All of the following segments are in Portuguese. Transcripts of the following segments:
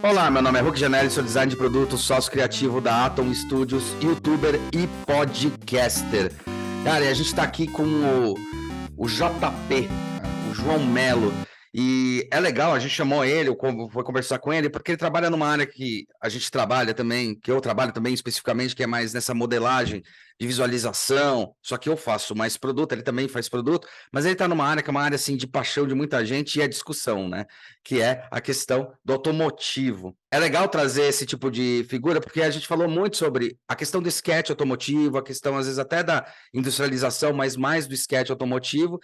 Olá, meu nome é Hulk Janelli, sou design de produto, sócio criativo da Atom Studios, youtuber e podcaster. Cara, e a gente está aqui com o JP, o João Melo. E é legal, a gente chamou ele, foi conversar com ele, porque ele trabalha numa área que a gente trabalha também, que eu trabalho também especificamente, que é mais nessa modelagem de visualização, só que eu faço mais produto, ele também faz produto, mas ele está numa área que é uma área assim, de paixão de muita gente e é discussão, né? Que é a questão do automotivo. É legal trazer esse tipo de figura, porque a gente falou muito sobre a questão do sketch automotivo, a questão, às vezes, até da industrialização, mas mais do sketch automotivo,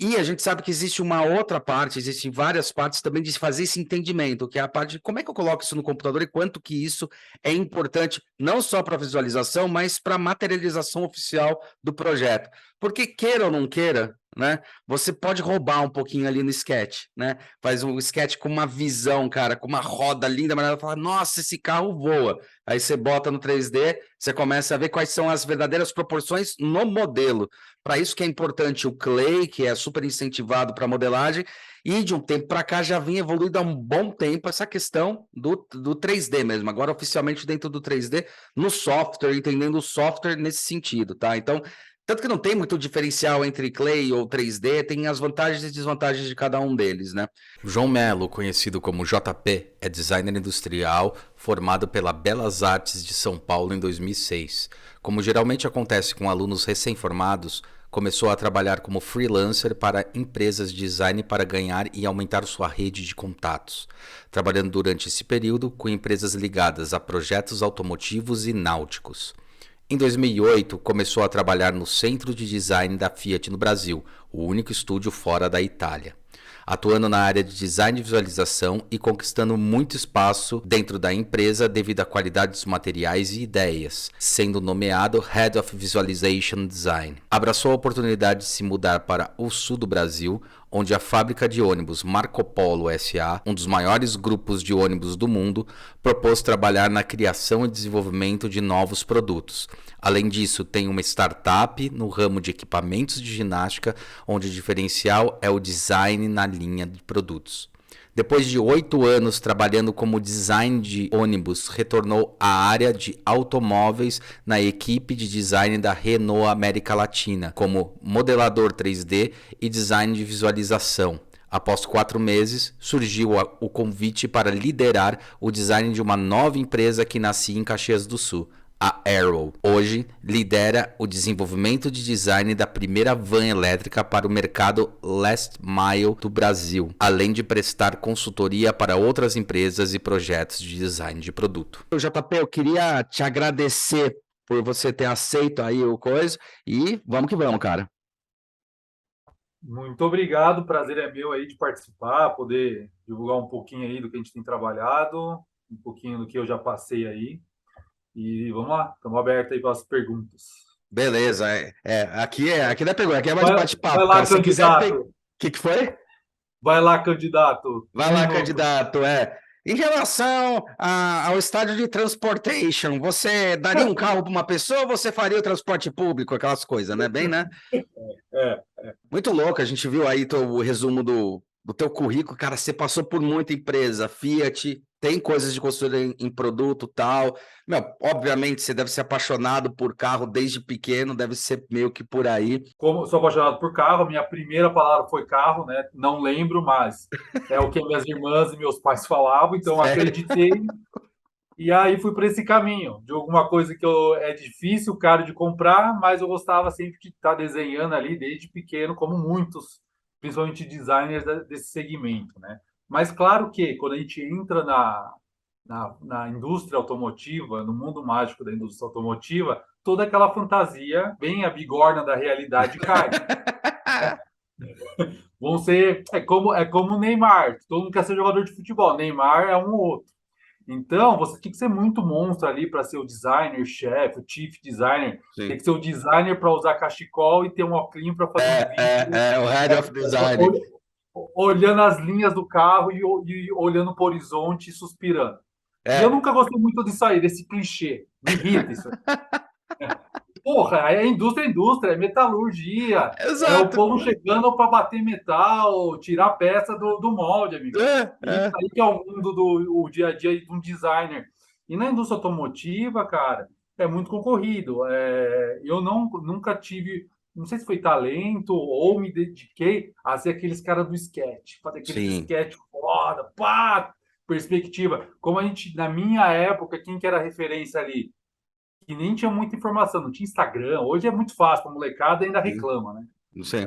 e a gente sabe que existe uma outra parte, existem várias partes também de fazer esse entendimento, que é a parte de como é que eu coloco isso no computador e quanto que isso é importante, não só para a visualização, mas para a materialização oficial do projeto. Porque queira ou não queira, né, você pode roubar um pouquinho ali no sketch, né? Faz um sketch com uma visão, cara, com uma roda linda, mas ela fala, nossa, esse carro voa. Aí você bota no 3D, você começa a ver quais são as verdadeiras proporções no modelo. Para isso que é importante o Clay, que é super incentivado para modelagem, e de um tempo para cá já vinha evoluindo há um bom tempo essa questão do 3D mesmo, agora oficialmente dentro do 3D, no software, entendendo o software nesse sentido, tá? Então, tanto que não tem muito diferencial entre Clay ou 3D, tem as vantagens e desvantagens de cada um deles, né? João Melo, conhecido como JP, é designer industrial formado pela Belas Artes de São Paulo em 2006. Como geralmente acontece com alunos recém-formados, começou a trabalhar como freelancer para empresas de design para ganhar e aumentar sua rede de contatos, trabalhando durante esse período com empresas ligadas a projetos automotivos e náuticos. Em 2008, começou a trabalhar no Centro de Design da Fiat no Brasil, o único estúdio fora da Itália, atuando na área de design de visualização e conquistando muito espaço dentro da empresa devido à qualidade dos materiais e ideias, sendo nomeado Head of Visualization Design. Abraçou a oportunidade de se mudar para o sul do Brasil, onde a fábrica de ônibus Marco Polo S.A., um dos maiores grupos de ônibus do mundo, propôs trabalhar na criação e desenvolvimento de novos produtos. Além disso, tem uma startup no ramo de equipamentos de ginástica, onde o diferencial é o design na linha de produtos. Depois de 8 anos trabalhando como design de ônibus, retornou à área de automóveis na equipe de design da Renault América Latina, como modelador 3D e design de visualização. Após 4 meses, surgiu o convite para liderar o design de uma nova empresa que nascia em Caxias do Sul, a Arrow. Hoje, lidera o desenvolvimento de design da primeira van elétrica para o mercado Last Mile do Brasil, além de prestar consultoria para outras empresas e projetos de design de produto. JP, eu queria te agradecer por você ter aceito aí o coisa, e vamos que vamos, cara. Muito obrigado, o prazer é meu aí de participar, poder divulgar um pouquinho aí do que a gente tem trabalhado, um pouquinho do que eu já passei aí. E vamos lá, estamos abertos aí para as perguntas. Beleza, aqui não é pergunta, aqui é mais Vai bate-papo, lá, cara. Se quiser, candidato. o que foi? Vai lá, candidato. Vai Um lá, minuto. candidato. Em relação ao estádio de transportation, você daria um carro para uma pessoa ou você faria o transporte público, aquelas coisas, né? Bem, né? É, Muito louco, a gente viu aí o resumo do teu currículo, cara, você passou por muita empresa, Fiat, tem coisas de construir em produto e tal. Meu, obviamente você deve ser apaixonado por carro desde pequeno, deve ser meio que por aí. como sou apaixonado por carro, minha primeira palavra foi carro, né? Não lembro, mas é o que minhas irmãs e meus pais falavam, então Sério? acreditei. E aí fui para esse caminho de alguma coisa que é difícil, caro de comprar, mas eu gostava sempre de estar desenhando ali desde pequeno, como muitos, principalmente designers desse segmento, né? Mas claro que quando a gente entra na indústria automotiva, no mundo mágico da indústria automotiva, toda aquela fantasia, bem a bigorna da realidade cai. Vão ser, é como o Neymar, todo mundo quer ser jogador de futebol, Neymar é um ou outro. Então, você tem que ser muito monstro ali para ser o designer, chefe, o chief designer. Tem Sim. que ser o designer para usar cachecol e ter um óculos para fazer um vídeo, O Head of Design. ol- olhando as linhas do carro e olhando para o horizonte e suspirando. E eu É, nunca gostei muito disso aí, desse clichê. Me irrita isso. Porra, aí é indústria, é metalurgia, é o Exato. povo chegando para bater metal, tirar peça do molde, amigão. Isso É. aí que é o mundo do o dia a dia de um designer. E na indústria automotiva, cara, é muito concorrido. Eu nunca tive, não sei se foi talento ou me dediquei a ser aqueles caras do sketch, fazer aqueles Sim. sketch foda, pá, perspectiva. Como a gente, na minha época, quem que era a referência ali? Que nem tinha muita informação, não tinha Instagram. Hoje é muito fácil, a molecada ainda Sim. reclama, né? Não sei.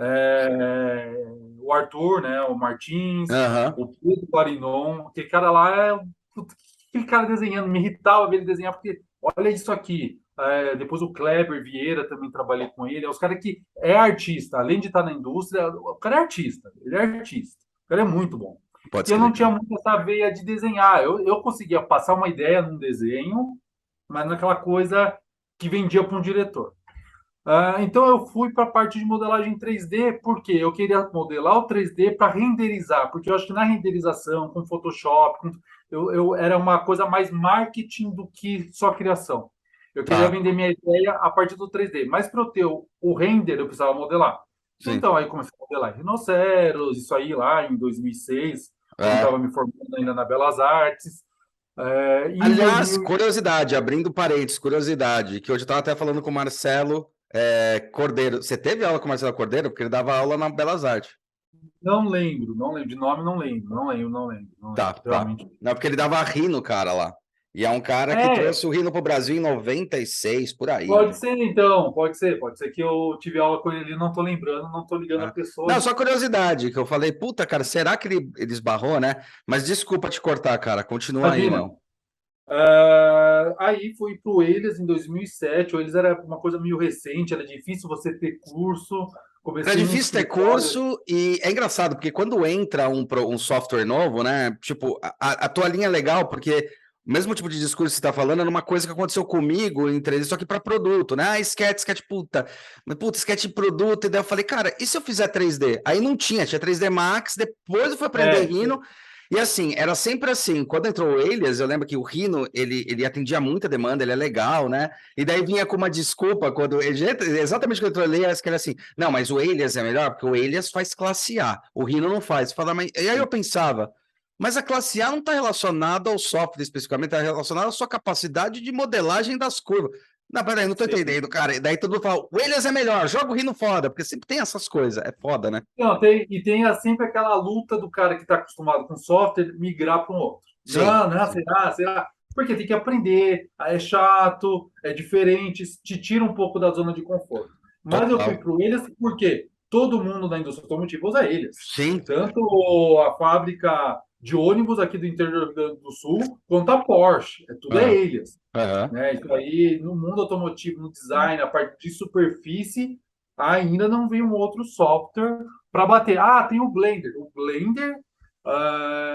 O Arthur, né? O Martins, Aham. o Pedro Guarinon, aquele cara lá puta, aquele cara desenhando, me irritava ver ele desenhar, porque olha isso aqui. Depois o Kleber Vieira também trabalhei com ele. É os caras que é artista, além de estar na indústria, o cara é artista, ele é artista, o cara é muito bom. Pode E eu não tinha escrever. muito essa veia de desenhar. Eu conseguia passar uma ideia num desenho, mas naquela coisa que vendia para um diretor. Então eu fui para a parte de modelagem 3D, porque eu queria modelar o 3D para renderizar, porque eu acho que na renderização, com Photoshop, eu era uma coisa mais marketing do que só criação. Eu queria Tá. vender minha ideia a partir do 3D, mas para eu ter o render eu precisava modelar. Sim. Então aí comecei a modelar rinoceros, isso aí lá em 2006, quando É. estava me formando ainda na Belas Artes. E em Aliás, 2000, curiosidade, abrindo parênteses, curiosidade, que hoje eu estava até falando com o Marcelo Cordeiro. Você teve aula com o Marcelo Cordeiro? Porque ele dava aula na Belas Artes. não lembro, de nome não lembro, Tá, tá. realmente. Não, porque ele dava Rhino, cara, lá. E é um cara que É, trouxe o Rhino pro Brasil em 96, por aí. pode ser então, pode ser que eu tive aula com ele ali, não tô lembrando, não tô ligando a Né? pessoa Não, ali. só curiosidade, que eu falei, puta, cara, será que ele esbarrou, né? Mas desculpa te cortar, cara, continua aí, Imagina. meu. Aí fui pro Elias em 2007, o Elias era uma coisa meio recente, era difícil você ter curso, Era comecei num difícil ter escritório. curso e é engraçado, porque quando entra um software novo, né? Tipo, a tua linha é legal, porque o mesmo tipo de discurso que você tá falando era uma coisa que aconteceu comigo em 3D, só que para produto, né? Sketch, puta. Mas, puta, sketch de produto. E daí eu falei, cara, e se eu fizer 3D? Aí não tinha 3D Max, depois eu fui aprender É, Rhino. E assim, era sempre assim. Quando entrou o Elias, eu lembro que o Rhino, ele atendia muita demanda, ele é legal, né? E daí vinha com uma desculpa, quando exatamente quando eu entrou o Elias, que era assim, não, mas o Elias é melhor, porque o Elias faz classe A, o Rhino não faz. Fala, mas... E aí eu pensava, mas a classe A não está relacionada ao software especificamente, está relacionada à sua capacidade de modelagem das curvas. Não, peraí, não tô sim. entendendo, cara. E daí todo mundo fala, o Elias é melhor, joga o Rhino foda, porque sempre tem essas coisas, é foda, né? Não, tem sempre aquela luta do cara que está acostumado com software migrar para um outro. Sim, Não, sim, será? Porque tem que aprender, é chato, é diferente, te tira um pouco da zona de conforto. Mas eu fui total. para o Elias porque todo mundo da indústria automotiva usa Elias. Sim, Tanto a fábrica de ônibus aqui do interior do Rio Grande do Sul, quanto a Porsche. Tudo é aham, Elias. aham. Né? Isso aí, no mundo automotivo, no design, a parte de superfície, ainda não veio um outro software para bater. Tem o Blender. O Blender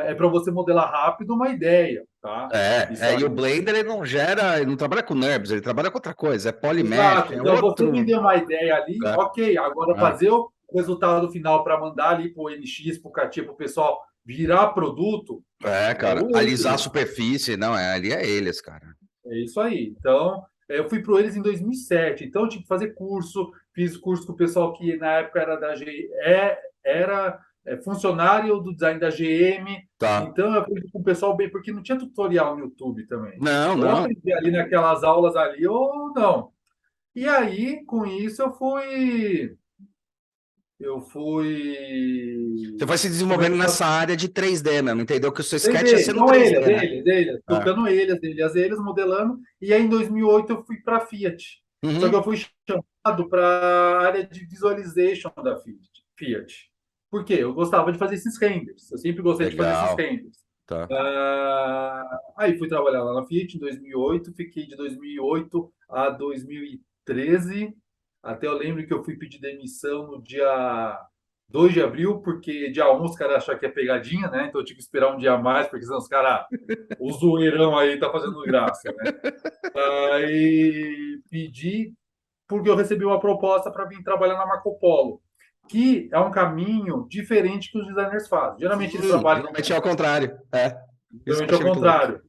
é para você modelar rápido uma ideia, tá? Isso E o aí. Blender ele não gera, ele não trabalha com NURBS, ele trabalha com outra coisa, é Polymesh, Exato. é Então, você outro. vender uma ideia ali, É, ok. Agora, é, fazer o resultado final para mandar ali para o NX, para o CATIA, para o pessoal virar produto, é cara, o alisar a Elias. superfície, não, ali é eles, cara. É isso aí. Então, eu fui para eles em 2007. Então, eu tive que fazer curso. Fiz curso com o pessoal que na época era da funcionário do design da GM. Tá. Então, eu aprendi com o pessoal bem, porque não tinha tutorial no YouTube também. Não, Ou não. aprendi ali naquelas aulas ali, ou não. E aí, com isso, eu fui Você vai se desenvolvendo começar. nessa área de 3D mesmo, entendeu? Que o seu sketch é 3D, sendo não 3D, Elias, né? Elias, Elias, É. tocando Elias, modelando. E aí, em 2008, eu fui para a Fiat. Só que Uhum. eu fui chamado para a área de visualization da Fiat. Por quê? Eu gostava de fazer esses renders. Eu sempre gostei de fazer esses Legal. renders. Tá. Aí fui trabalhar lá na Fiat em 2008, fiquei de 2008 a 2013. Até eu lembro que eu fui pedir demissão no dia 2 de abril, porque dia 1 os caras acharam que é pegadinha, né? Então eu tive que esperar um dia a mais, porque senão os caras, o zoeirão aí tá fazendo graça, né? Aí pedi, porque eu recebi uma proposta para vir trabalhar na Marco Polo, que é um caminho diferente que os designers fazem. Geralmente eles Sim, trabalham, geralmente é ao contrário. É. Isso que eu geralmente ao achei muito louco. contrário.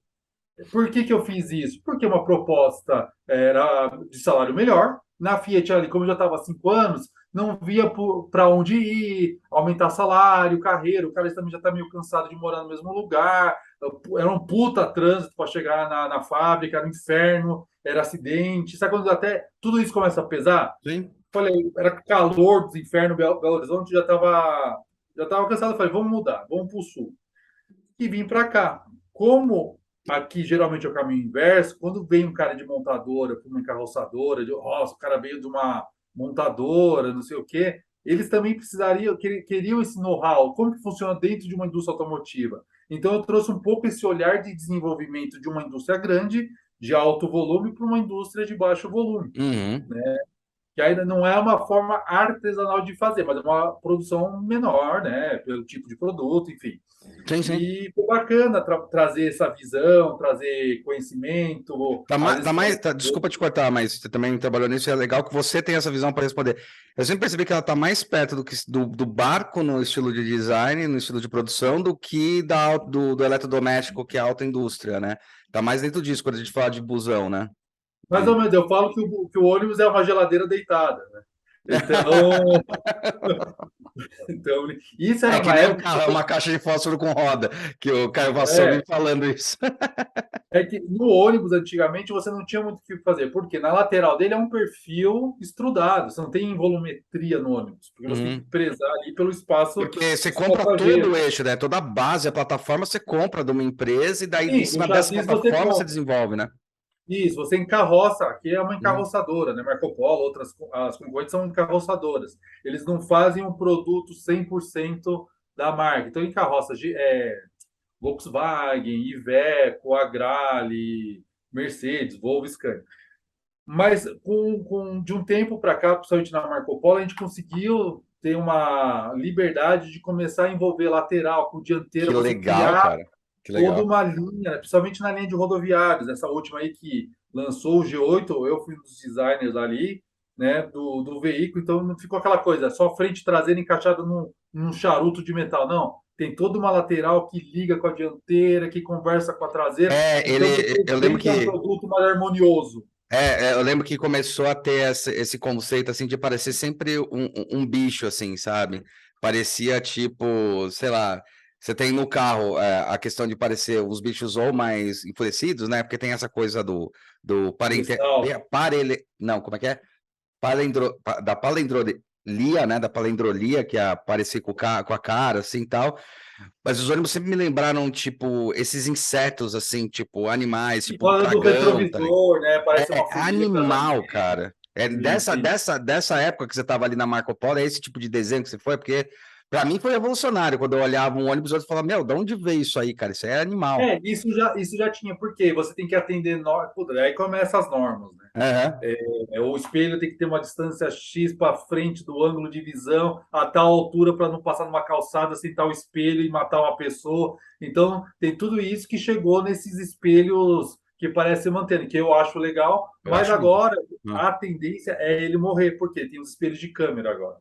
Por que eu fiz isso? Porque uma proposta era de salário melhor, Na Fiat ali, como eu já estava há 5 anos, não via para onde ir, aumentar salário, carreira. O cara também já está meio cansado de morar no mesmo lugar. Era um puta trânsito para chegar na fábrica, era um inferno, era acidente. Sabe quando até tudo isso começa a pesar? Sim. Falei, era calor dos infernos, Belo Horizonte já tava cansado. Falei, vamos mudar, vamos para o sul. E vim para cá. Como aqui geralmente é o caminho inverso, quando vem um cara de montadora para uma encarroçadora, nossa, o cara veio de uma montadora, não sei o quê, eles também precisariam, queriam esse know-how, como que funciona dentro de uma indústria automotiva. Então eu trouxe um pouco esse olhar de desenvolvimento de uma indústria grande, de alto volume, para uma indústria de baixo volume, Uhum. que ainda não é uma forma artesanal de fazer, mas é uma produção menor, né, pelo tipo de produto, enfim. Sim, sim. E foi bacana trazer essa visão, trazer conhecimento, às vezes Desculpa te cortar, mas você também trabalhou nisso, e é legal que você tem essa visão para responder. Eu sempre percebi que ela está mais perto do barco no estilo de design, no estilo de produção, do que do eletrodoméstico, que é a alta indústria, né? Tá mais dentro disso, quando a gente fala de busão, né? mais ou menos, eu falo que o ônibus é uma geladeira deitada, né? Então, então, isso É era que uma nem um época carro, é uma caixa de fósforo com roda, que o Caio Vassão é, vem falando isso. é que no ônibus antigamente você não tinha muito o que fazer, porque na lateral dele é um perfil estrudado, você não tem volumetria no ônibus, porque você tem que Uhum. prezar ali pelo espaço Porque você dos compra todo o passageiros. eixo, né? Toda a base, a plataforma, você compra de uma empresa e daí em Sim, o cima dessa chassi você plataforma você compra. desenvolve, né? Isso, você encarroça, aqui é uma Uhum. encarroçadora, né? Marco Polo, outras as concorrentes são encarroçadoras. Eles não fazem um produto 100% da marca. Então, encarroça Volkswagen, Iveco, Agrale, Mercedes, Volvo, Scania. Mas de um tempo para cá, principalmente na Marco Polo, a gente conseguiu ter uma liberdade de começar a envolver lateral com dianteira, Que você legal, criar cara. Que toda legal. uma linha, né? Principalmente na linha de rodoviários. Essa última aí que lançou o G8, eu fui um dos designers ali, né, do veículo, então não ficou aquela coisa, só frente e traseira encaixada num charuto de metal, não. Tem toda uma lateral que liga com a dianteira, que conversa com a traseira, então você Eu lembro tem que é um que produto mais harmonioso. eu lembro que começou a ter esse conceito assim de parecer sempre um bicho, assim, sabe? Parecia tipo, sei lá, você tem no carro a questão de parecer os bichos ou mais enfurecidos, né? Porque tem essa coisa do Cristal. não, como é que é? Da palindrolia, né? Da palindrolia, que é parecer com a cara, assim, e tal. Mas os ônibus sempre me lembraram, tipo, esses insetos, assim, tipo, animais, E tipo, falando do dragão, tá ligado? retrovisor, né? Parece É uma formiga na animal, frente. cara. É Sim, sim. dessa época que você tava ali na Marco Polo, é esse tipo de desenho que você foi? Porque pra mim foi revolucionário, quando eu olhava um ônibus, eu falava, meu, de onde veio isso aí, cara? Isso é animal. Isso já tinha, porque você tem que atender normas. Aí começam as normas, né? Aham. O espelho tem que ter uma distância X para frente do ângulo de visão, a tal altura para não passar numa calçada sem tal espelho e matar uma pessoa. Então, tem tudo isso que chegou nesses espelhos que parecem mantendo, que eu acho legal, Eu mas acho lindo. agora Ah, a tendência é ele morrer, porque tem os espelhos de câmera agora.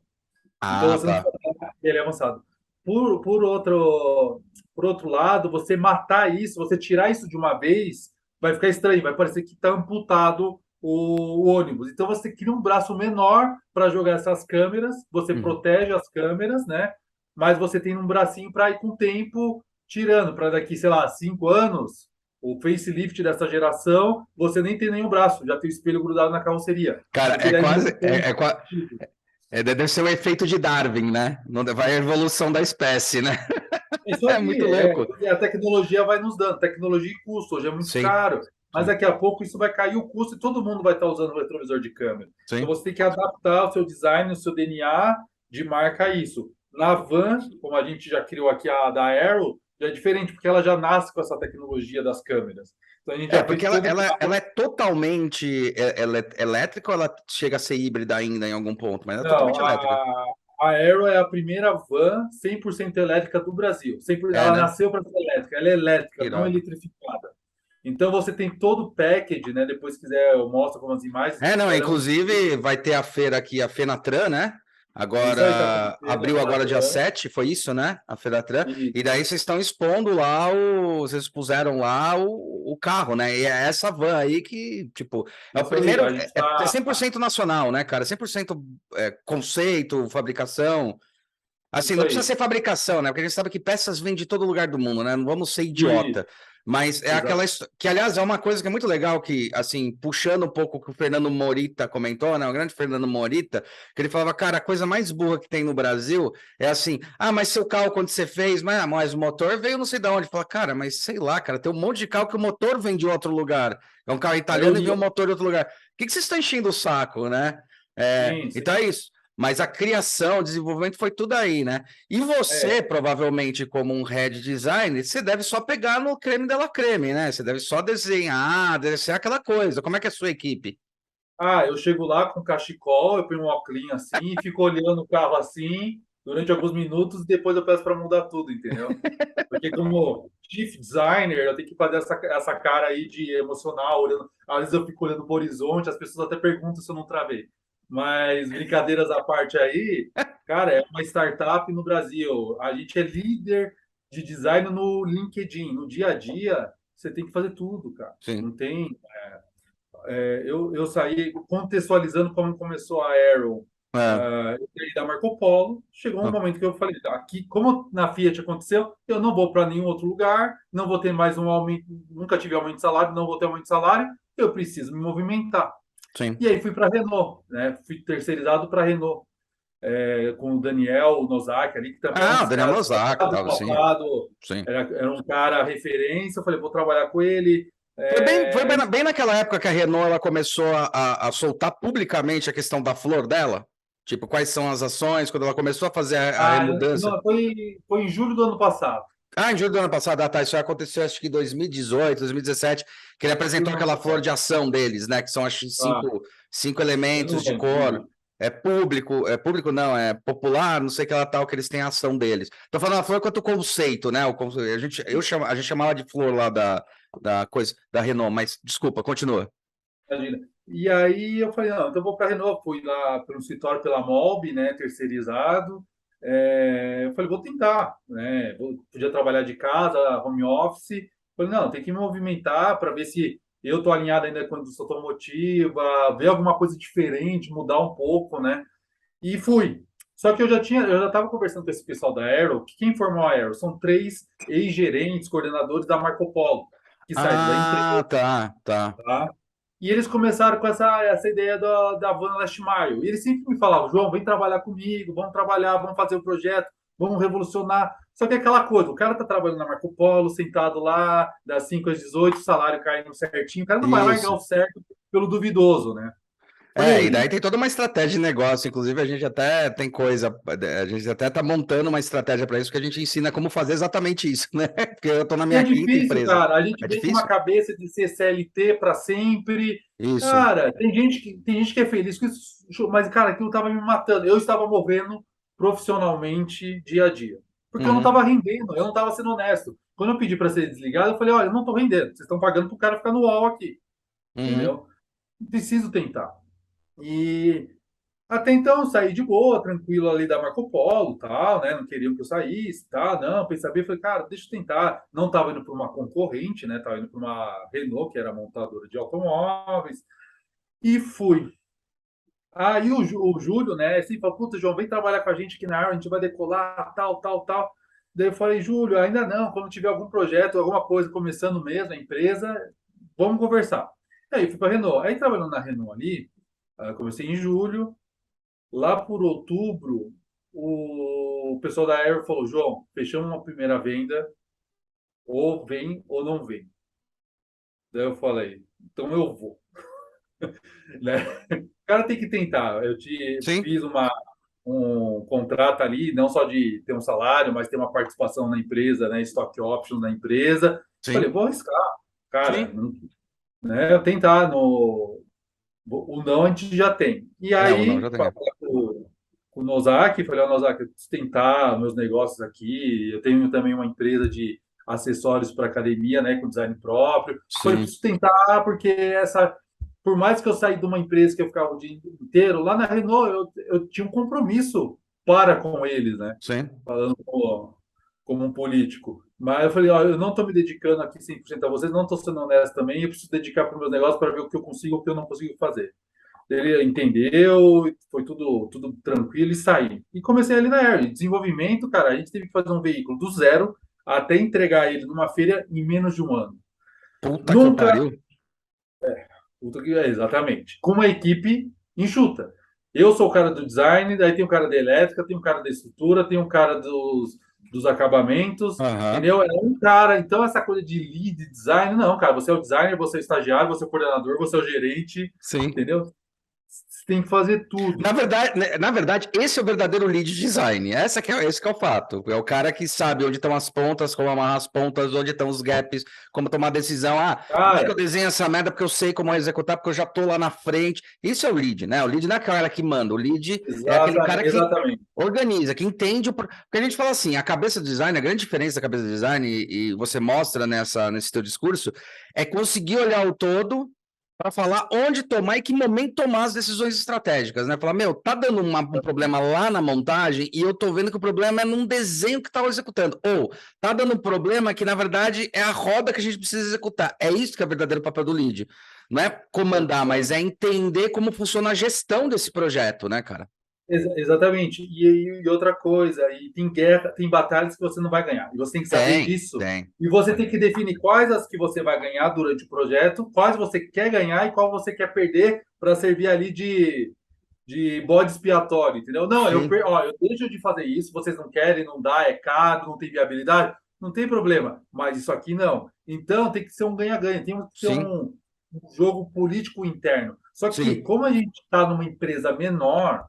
Então Ah, você não tá. pode falar que ele é avançado. Por outro lado, você matar isso, você tirar isso de uma vez, vai ficar estranho, vai parecer que está amputado o ônibus. Então você cria um braço menor para jogar essas câmeras, você Uhum. protege as câmeras, né? Mas você tem um bracinho para ir com o tempo tirando, para daqui, sei lá, 5 anos, o facelift dessa geração, você nem tem nenhum braço, já tem o espelho grudado na carroceria. Cara, Porque daí não tem sentido. deve ser o efeito de Darwin, né? Não, vai a evolução da espécie, né? Isso É aí, muito louco. porque a tecnologia vai nos dando, tecnologia e custo, hoje é muito Sim, caro, mas sim, daqui a pouco isso vai cair o custo e todo mundo vai estar usando o retrovisor de câmera. Então sim. você tem que adaptar o seu design, o seu DNA de marca a isso. Na van, como a gente já criou aqui a da Aero, já é diferente, porque ela já nasce com essa tecnologia das câmeras. Então a gente É, já porque fez todo o ela é totalmente elétrica ou ela chega a ser híbrida ainda em algum ponto? Mas ela é Não, totalmente elétrica. a Aero é a primeira van 100% elétrica do Brasil. É, Ela né? nasceu para ser elétrica, ela é elétrica, não Irado. eletrificada. Então você tem todo o package, né? Depois, se quiser, eu mostro algumas imagens. É, não, Ela é um inclusive vai ter a feira aqui, a Fenatran, né? isso aí, tá acontecendo, Abriu agora dia 7 foi isso, né? A Fenatran. e E daí vocês estão expondo lá, vocês puseram lá o carro, né? E é essa van aí que, tipo, é o Isso aí, primeiro, a gente é tá. 100% nacional, né, cara? 100% conceito, fabricação. Assim, Isso não precisa aí. ser fabricação, né? Porque a gente sabe que peças vêm de todo lugar do mundo, né? Não vamos ser Isso, idiota. Mas é aquela exato. que, aliás, é uma coisa que é muito legal que, assim, puxando um pouco o que o Fernando Morita comentou, né? O grande Fernando Morita, que ele falava, cara, a coisa mais burra que tem no Brasil é assim, mas seu carro, quando você fez, mas o motor veio não sei de onde. Fala, cara, mas sei lá, cara, tem um monte de carro que o motor vem de outro lugar. É um carro A italiano e vem maioria. um motor de outro lugar. Por que vocês estão enchendo o saco, né? Sim, sim. Então é isso. Mas a criação, o desenvolvimento foi tudo aí, né? E você, É. provavelmente, como um head designer, você deve só pegar no creme dela creme, né? Você deve só desenhar, deve ser aquela coisa. Como é que é a sua equipe? Eu chego lá com cachecol, eu ponho um óculos assim, e fico olhando o carro assim durante alguns minutos e depois eu peço para mudar tudo, entendeu? Porque como chief designer, eu tenho que fazer essa cara aí de emocional, olhando. Às vezes eu fico olhando para o horizonte, as pessoas até perguntam se eu não travei. Mas brincadeiras à parte aí, cara, é uma startup no Brasil. A gente é líder de design no LinkedIn. No dia a dia, você tem que fazer tudo, cara. Sim. Não tem. Eu saí contextualizando como começou a Arrow. É. Eu saí da Marco Polo. Chegou um momento que eu falei: aqui, como na Fiat aconteceu, eu não vou para nenhum outro lugar, não vou ter mais um aumento, nunca tive aumento de salário, não vou ter aumento de salário, eu preciso me movimentar. Sim. E aí fui para a Renault, né? Fui terceirizado para a Renault, com o Daniel Nozaki ali, que também é um O dos Daniel caras Lozaka e do tal, sim. passado, Sim. era um cara referência. Eu falei: vou trabalhar com ele. Foi bem naquela época que a Renault ela começou a soltar publicamente a questão da flor dela. Tipo, quais são as ações, quando ela começou a fazer a remudança. Não, foi em julho do ano passado. Em julho do ano passado, tá. Isso aconteceu acho que em 2018, 2017, que ele Julho apresentou do ano aquela flor passado. de ação deles, né? Que são acho que Ah, cinco eu não elementos de lembro, não cor. lembro. É público não, é popular, não sei que ela tal, que eles têm a ação deles. Tô falando a flor quanto conceito, né? A gente chamava de flor lá da coisa, da Renault, mas desculpa, continua. Imagina. E aí eu falei: não, então eu vou para a Renault. Fui lá pelo escritório pela Molb, né, terceirizado. Eu falei: vou tentar, né? Podia trabalhar de casa, home office. Falei: não, tem que me movimentar para ver se eu estou alinhado ainda com a indústria automotiva, ver alguma coisa diferente, mudar um pouco, né? E fui. Só que eu já estava conversando com esse pessoal da Aero, que quem formou a Aero são três ex-gerentes, coordenadores da Marco Polo, que saíram da empresa, Tá. tá? E eles começaram com essa ideia da Van Last Mile. E eles sempre me falavam: João, vem trabalhar comigo, vamos trabalhar, vamos fazer o projeto, vamos revolucionar. Só que é aquela coisa, o cara tá trabalhando na Marco Polo, sentado lá, das 5 às 18, o salário caindo certinho, o cara não vai largar Isso. o certo pelo duvidoso, né? E daí Falei, tem toda uma estratégia de negócio, inclusive a gente até tem coisa, a gente até tá montando uma estratégia para isso que a gente ensina como fazer exatamente isso, né? Porque eu tô na e é minha quinta difícil, empresa. cara. A gente É vem com uma difícil? cabeça de ser CLT para sempre. Isso. Cara, tem gente que é feliz com isso, mas, cara, aquilo estava me matando. Eu estava movendo profissionalmente dia a dia. Porque eu não Uhum, estava rendendo, eu não estava sendo honesto. Quando eu pedi para ser desligado, eu falei: olha, eu não estou rendendo. Vocês estão pagando para o cara ficar no UOL aqui. uhum. Entendeu? Preciso tentar. E até então, eu saí de boa, tranquilo ali da Marco Polo, tal, né? Não queriam que eu saísse, tal, não. Pensei saber, falei: cara, deixa eu tentar. Não estava indo para uma concorrente, né? Estava indo para uma Renault, que era montadora de automóveis, e fui. Aí o Júlio, né? Assim, falou: puta, João, vem trabalhar com a gente aqui na área, a gente vai decolar, tal, tal, tal. Daí eu falei: Júlio, ainda não. Quando tiver algum projeto, alguma coisa começando mesmo, a empresa, vamos conversar. Aí fui para a Renault. Aí trabalhando na Renault ali, comecei em julho. Lá por outubro, o pessoal da Aero falou: João, fechamos uma primeira venda, ou vem ou não vem. Daí eu falei: então eu vou. Né? O cara tem que tentar. Eu Sim, fiz um contrato ali, não só de ter um salário, mas ter uma participação na empresa, né? Stock options na empresa. Falei: sim, vou arriscar. Cara, sim. né? Eu tentar no. O não a gente já tem. E O não, já aí, tem. com o Nozaki, falei: ó, Nozaki, eu preciso tentar meus negócios aqui. Eu tenho também uma empresa de acessórios para academia, né, com design próprio. Falei: Sim, preciso tentar, porque por mais que eu saí de uma empresa que eu ficava o dia inteiro, lá na Renault eu tinha um compromisso para com eles, né? sim. Falando como um político. Mas eu falei, ó, eu não estou me dedicando aqui 100% a vocês, não estou sendo honesto também, eu preciso dedicar para os meus negócios para ver o que eu consigo e o que eu não consigo fazer. Ele entendeu, foi tudo tranquilo e saí. E comecei ali na Air. Desenvolvimento, cara, a gente teve que fazer um veículo do zero até entregar ele numa feira em menos de um ano. Puta que eu Nunca, pariu. exatamente, com uma equipe enxuta. Eu sou o cara do design, daí tem o cara da elétrica, tem o cara da estrutura, tem o cara dos acabamentos, Aham. entendeu? É um cara, então essa coisa de lead design, não, cara, você é o designer, você é o estagiário, você é o coordenador, você é o gerente, Sim. entendeu? Você tem que fazer tudo. Na verdade, esse é o verdadeiro lead design. Esse que é o fato. É o cara que sabe onde estão as pontas, como amarrar as pontas, onde estão os gaps, como tomar decisão. Ah, deixa que eu Cara, desenho essa merda porque eu sei como executar, porque eu já tô lá na frente. Isso é o lead, né? O lead não é aquele cara que manda. O lead é aquele cara exatamente, que exatamente. organiza, que entende. Porque a gente fala assim, a cabeça do design, a grande diferença da cabeça do design, e você mostra nesse teu discurso, é conseguir olhar o todo para falar onde tomar e que momento tomar as decisões estratégicas, né? Falar, meu, tá dando um problema lá na montagem e eu tô vendo que o problema é num desenho que tá executando. Ou tá dando um problema que, na verdade, é a roda que a gente precisa executar. É isso que é o verdadeiro papel do lead. Não é comandar, mas é entender como funciona a gestão desse projeto, né, cara? Exatamente. E outra coisa, e tem guerra, tem batalhas que você não vai ganhar. E você tem que saber Tem, disso. tem. E você tem que definir quais as que você vai ganhar durante o projeto, quais você quer ganhar e qual você quer perder para servir ali de bode expiatório, entendeu? Não, Sim, ó, eu deixo de fazer isso, vocês não querem, não dá, é caro, não tem viabilidade, não tem problema, mas isso aqui não. Então tem que ser um ganha-ganha, tem que ser sim, um jogo político interno. Só que, sim. como a gente está numa empresa menor,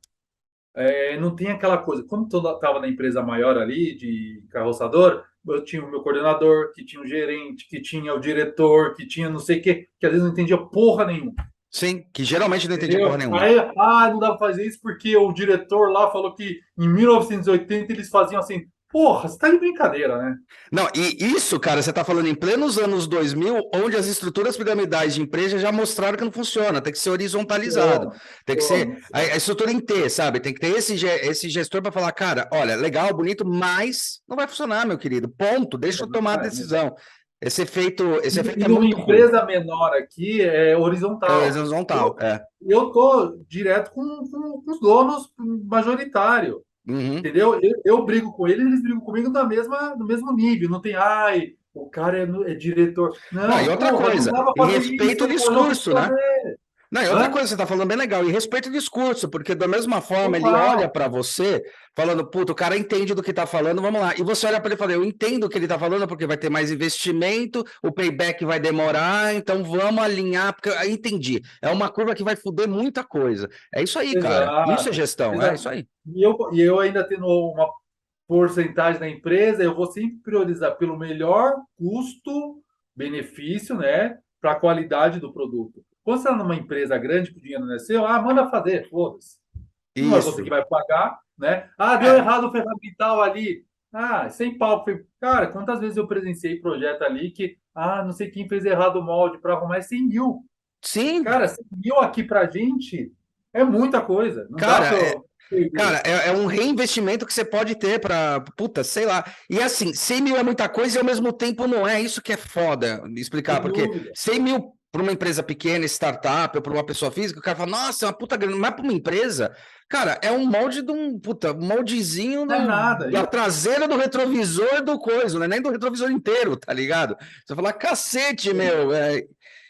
não tem aquela coisa. Como eu estava na empresa maior ali, de carroçador, eu tinha o meu coordenador, que tinha o gerente, que tinha o diretor, que tinha não sei o quê, que às vezes não entendia porra nenhuma. Sim, que geralmente não entendi porra Entendeu? nenhuma. Aí, não dá pra fazer isso porque o diretor lá falou que em 1980 eles faziam assim. Porra, você tá de brincadeira, né? Não, e isso, cara, você está falando em plenos anos 2000, onde as estruturas piramidais de empresa já mostraram que não funciona, tem que ser horizontalizado, Funciona, tem que funciona, ser não a funciona. estrutura em T, sabe? Tem que ter esse gestor para falar, cara, olha, legal, bonito, mas não vai funcionar, meu querido, ponto, deixa eu Não tomar a vai, não vai. decisão. Esse efeito E é numa muito ruim. empresa menor aqui é É horizontal. horizontal, Eu, é. eu tô direto com os donos majoritários. Uhum. Entendeu? Eu brigo com eles brigam comigo no mesmo nível. Não tem, ai, o cara é diretor. Não, e Não, outra porra, não coisa, dá pra e fazer respeita o isso, pô, eu não sei discurso, né? fazer. Não, e outra Hã? coisa que você está falando bem legal, e respeito o discurso, porque da mesma forma ele olha Total. para você falando, puto, o cara entende do que está falando, vamos lá. E você olha para ele e fala, eu entendo o que ele está falando, porque vai ter mais investimento, o payback vai demorar, então vamos alinhar, porque eu entendi. É uma curva que vai foder muita coisa. É isso aí, cara. Isso é Exato. gestão, é isso Exato. aí. E eu ainda tendo uma porcentagem da empresa, eu vou sempre priorizar pelo melhor custo-benefício, né? Para a qualidade do produto. Quando você está numa empresa grande que o dinheiro não é seu, manda fazer, foda-se. Não é você Isso. que vai pagar, né? Deu É, errado o ferramental ali. Sem pau. Cara, quantas vezes eu presenciei projeto ali que, não sei quem fez errado o molde para arrumar, é 100 mil. sim, Cara, 100 mil aqui pra gente é muita coisa. Não dá cara, para eu cara, perder. é um reinvestimento que você pode ter para, puta, sei lá. E assim, 100 mil é muita coisa e ao mesmo tempo não é. Isso que é foda de explicar, Sem porque dúvida. 100 mil para uma empresa pequena, startup, ou para uma pessoa física, o cara fala, nossa, é uma puta grana, mas para uma empresa, cara, é um molde de um, puta, um moldezinho Não é nada. da traseira do retrovisor do coisa, né? Nem do retrovisor inteiro, tá ligado? Você fala, cacete, meu,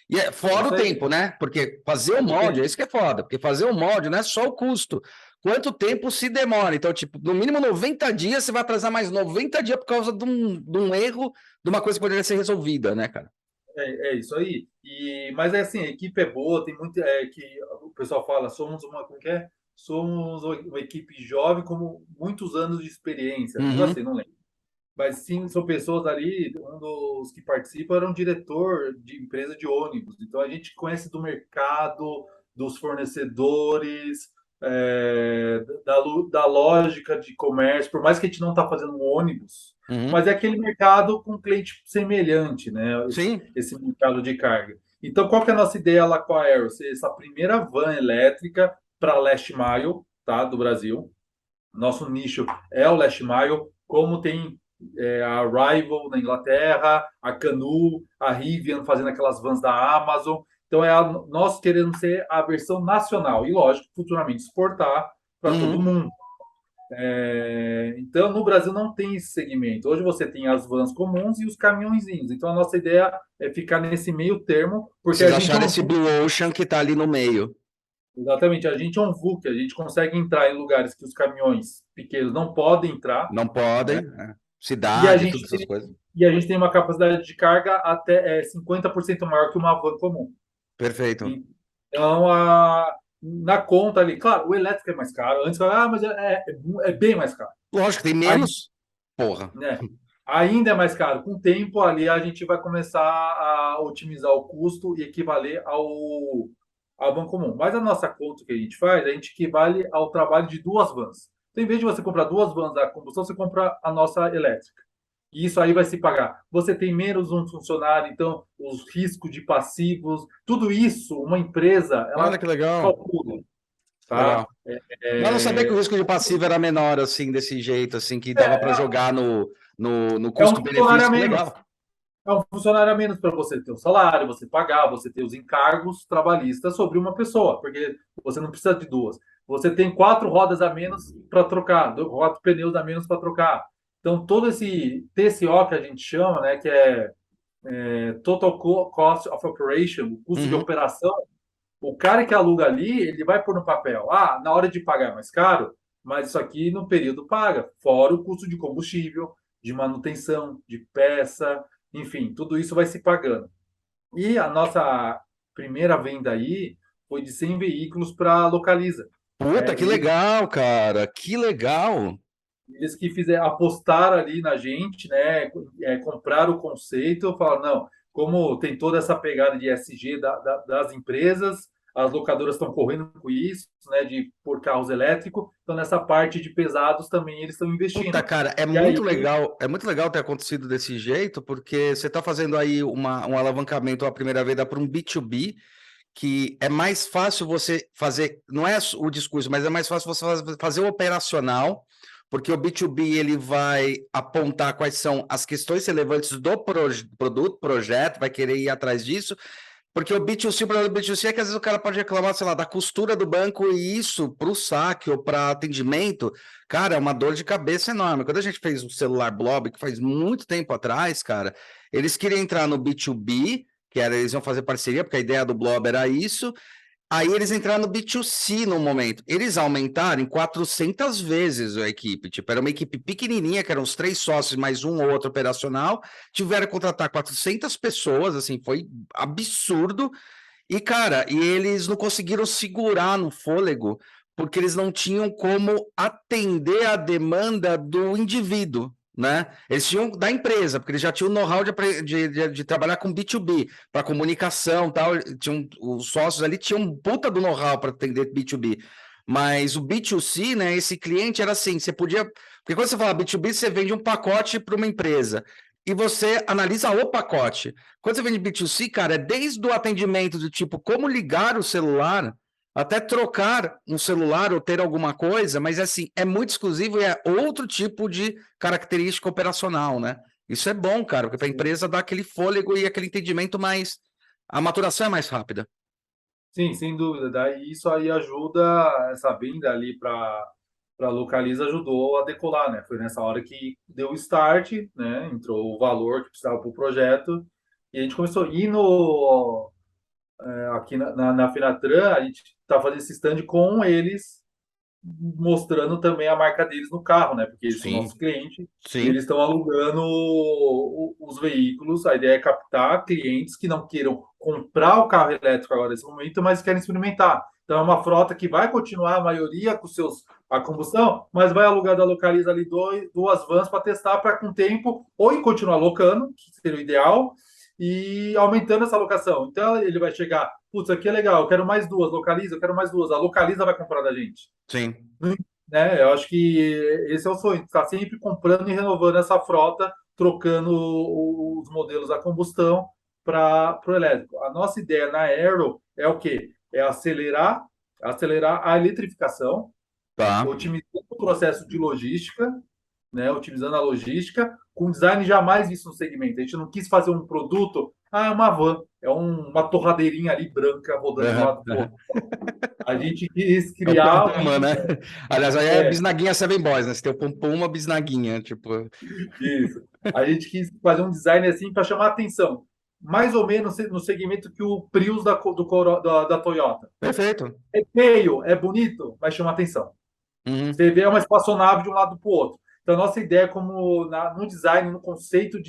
e é É fora o isso aí. tempo, né? Porque fazer o Faz o molde, é tempo. isso que é foda, porque fazer o molde não é só o custo. Quanto tempo se demora? Então, tipo, no mínimo 90 dias, você vai atrasar mais 90 dias por causa de um erro, de uma coisa que poderia ser resolvida, né, cara? É isso aí. Mas é assim, a equipe é boa, tem muito. Que o pessoal fala, somos uma. Como que é? Somos uma equipe jovem com muitos anos de experiência. Um negócio Uhum, assim, não lembro. Mas sim, são pessoas ali, um dos que participam era um diretor de empresa de ônibus. Então a gente conhece do mercado, dos fornecedores, da lógica de comércio, por mais que a gente não está fazendo um ônibus, uhum. mas é aquele mercado com cliente semelhante, né? Esse, Sim, esse mercado de carga. Então, qual que é a nossa ideia lá com a Aero? Ser essa primeira van elétrica para last mile, tá, do Brasil. Nosso nicho é o last mile, como tem a Arrival na Inglaterra, a Canoo, a Rivian fazendo aquelas vans da Amazon. Então, nós queremos ser a versão nacional e, lógico, futuramente exportar para todo Uhum. mundo. Então, no Brasil não tem esse segmento. Hoje você tem as vans comuns e os caminhõezinhos. Então, a nossa ideia é ficar nesse meio termo, porque Vocês a gente é acharam um esse Blue Ocean que tá ali no meio. exatamente, a gente é um VUC, a gente consegue entrar em lugares que os caminhões pequenos não podem entrar, Não né? podem. E a Cidade, todas gente essas tem, coisas. e a gente tem uma capacidade de carga até 50% maior que uma van comum. Perfeito. Então, na conta ali, claro, o elétrico é mais caro. Antes, mas é bem mais caro. Lógico, tem menos. Porra. Né? Ainda é mais caro. Com o tempo ali a gente vai começar a otimizar o custo e equivaler ao van comum. Mas a nossa conta que a gente equivale ao trabalho de duas vans. Então, em vez de você comprar duas vans da combustão, você compra a nossa elétrica. E isso aí vai se pagar. Você tem menos um funcionário, então os riscos de passivos, tudo isso, uma empresa, Olha ela que legal. calcula, tá? Legal. Mas eu não sabia que o risco de passivo era menor, assim, desse jeito, assim, que dava para jogar no É um funcionário a custo-benefício. Que menos. legal. É um funcionário a menos para você ter o salário, você pagar, você ter os encargos trabalhistas sobre uma pessoa, porque você não precisa de duas. Você tem quatro rodas a menos para trocar, quatro pneus a menos para trocar. Então, todo esse TCO que a gente chama, né, que é Total Cost of Operation, o custo de Uhum. operação, o cara que aluga ali, ele vai pôr no papel, na hora de pagar é mais caro, mas isso aqui no período paga, fora o custo de combustível, de manutenção, de peça, enfim, tudo isso vai se pagando. E a nossa primeira venda aí foi de 100 veículos para a Localiza. Puta, Né? que legal, cara. Que legal. Eles que fizeram apostar ali na gente, né? Comprar o conceito, falaram, não, como tem toda essa pegada de SG das empresas, as locadoras estão correndo com isso, né? De por carros elétricos, então nessa parte de pesados também eles estão Puta, investindo. cara, E aí, é muito legal ter acontecido desse jeito, porque você está fazendo aí um alavancamento à primeira vez para um B2B, que é mais fácil você fazer, não é o discurso, mas é mais fácil você fazer o operacional, porque o B2B ele vai apontar quais são as questões relevantes do produto, projeto, vai querer ir atrás disso, porque o B2C, o problema do B2C é que às vezes o cara pode reclamar, sei lá, da costura do banco e isso para o saque ou para atendimento, cara, é uma dor de cabeça enorme. Quando a gente fez o celular Blob, que faz muito tempo atrás, cara, eles queriam entrar no B2B, que era, eles iam fazer parceria, porque a ideia do Blob era isso. Aí eles entraram no B2C no momento. Eles aumentaram em 400 vezes a equipe. Tipo, era uma equipe pequenininha, que eram os três sócios, mais um ou outro operacional. Tiveram que contratar 400 pessoas, assim, foi absurdo. E, cara, eles não conseguiram segurar no fôlego, porque eles não tinham como atender a demanda do indivíduo, né? Eles tinham da empresa, porque eles já tinham o know-how de trabalhar com B2B, para comunicação tal. Tinham, os sócios ali tinham um puta do know-how para atender B2B. Mas o B2C, né? Esse cliente era assim: você podia. Porque quando você fala B2B, você vende um pacote para uma empresa. E você analisa o pacote. Quando você vende B2C, cara, é desde o atendimento do tipo como ligar o celular, até trocar um celular ou ter alguma coisa, mas assim, é muito exclusivo e é outro tipo de característica operacional, né? Isso é bom, cara, porque para a empresa dá aquele fôlego e aquele entendimento mais. A maturação é mais rápida. sim, sem dúvida. Daí isso aí ajuda, essa venda ali para Localiza ajudou a decolar, né? Foi nessa hora que deu o start, né? Entrou o valor que precisava para o projeto e a gente começou. E aqui na Finatran, a gente está fazendo esse stand com eles, mostrando também a marca deles no carro, né? Porque eles são nossos Sim, clientes e sim. eles estão alugando os veículos. A ideia é captar clientes que não queiram comprar o carro elétrico agora nesse momento, mas querem experimentar. Então é uma frota que vai continuar a maioria com seus a combustão, mas vai alugar da Localiza ali duas vans para testar para com o tempo ou continuar locando, que seria o ideal, e aumentando essa locação. Então ele vai chegar, putz, aqui é legal, eu quero mais duas, Localiza, eu quero mais duas. A Localiza vai comprar da gente. Sim. Né? Eu acho que esse é o sonho, estar sempre comprando e renovando essa frota, trocando os modelos a combustão para o elétrico. A nossa ideia na Aero é o quê? É acelerar a eletrificação, Tá. otimizando o processo de logística né, otimizando a logística, com design jamais visto no segmento. A gente não quis fazer um produto, é uma van, uma torradeirinha ali branca rodando de um Aham, lado para o aham. outro. A gente quis É o criar Pompuma, né? Aliás, aí é é, bisnaguinha Seven Boys, né? Você tem o Pompuma, bisnaguinha, tipo... isso. A gente quis fazer um design assim para chamar a atenção. Mais ou menos no segmento que o Prius da Toyota. Perfeito. É feio, é bonito, mas chama atenção. Uhum. Você vê uma espaçonave de um lado para o outro. Então, a nossa ideia, no design, no conceito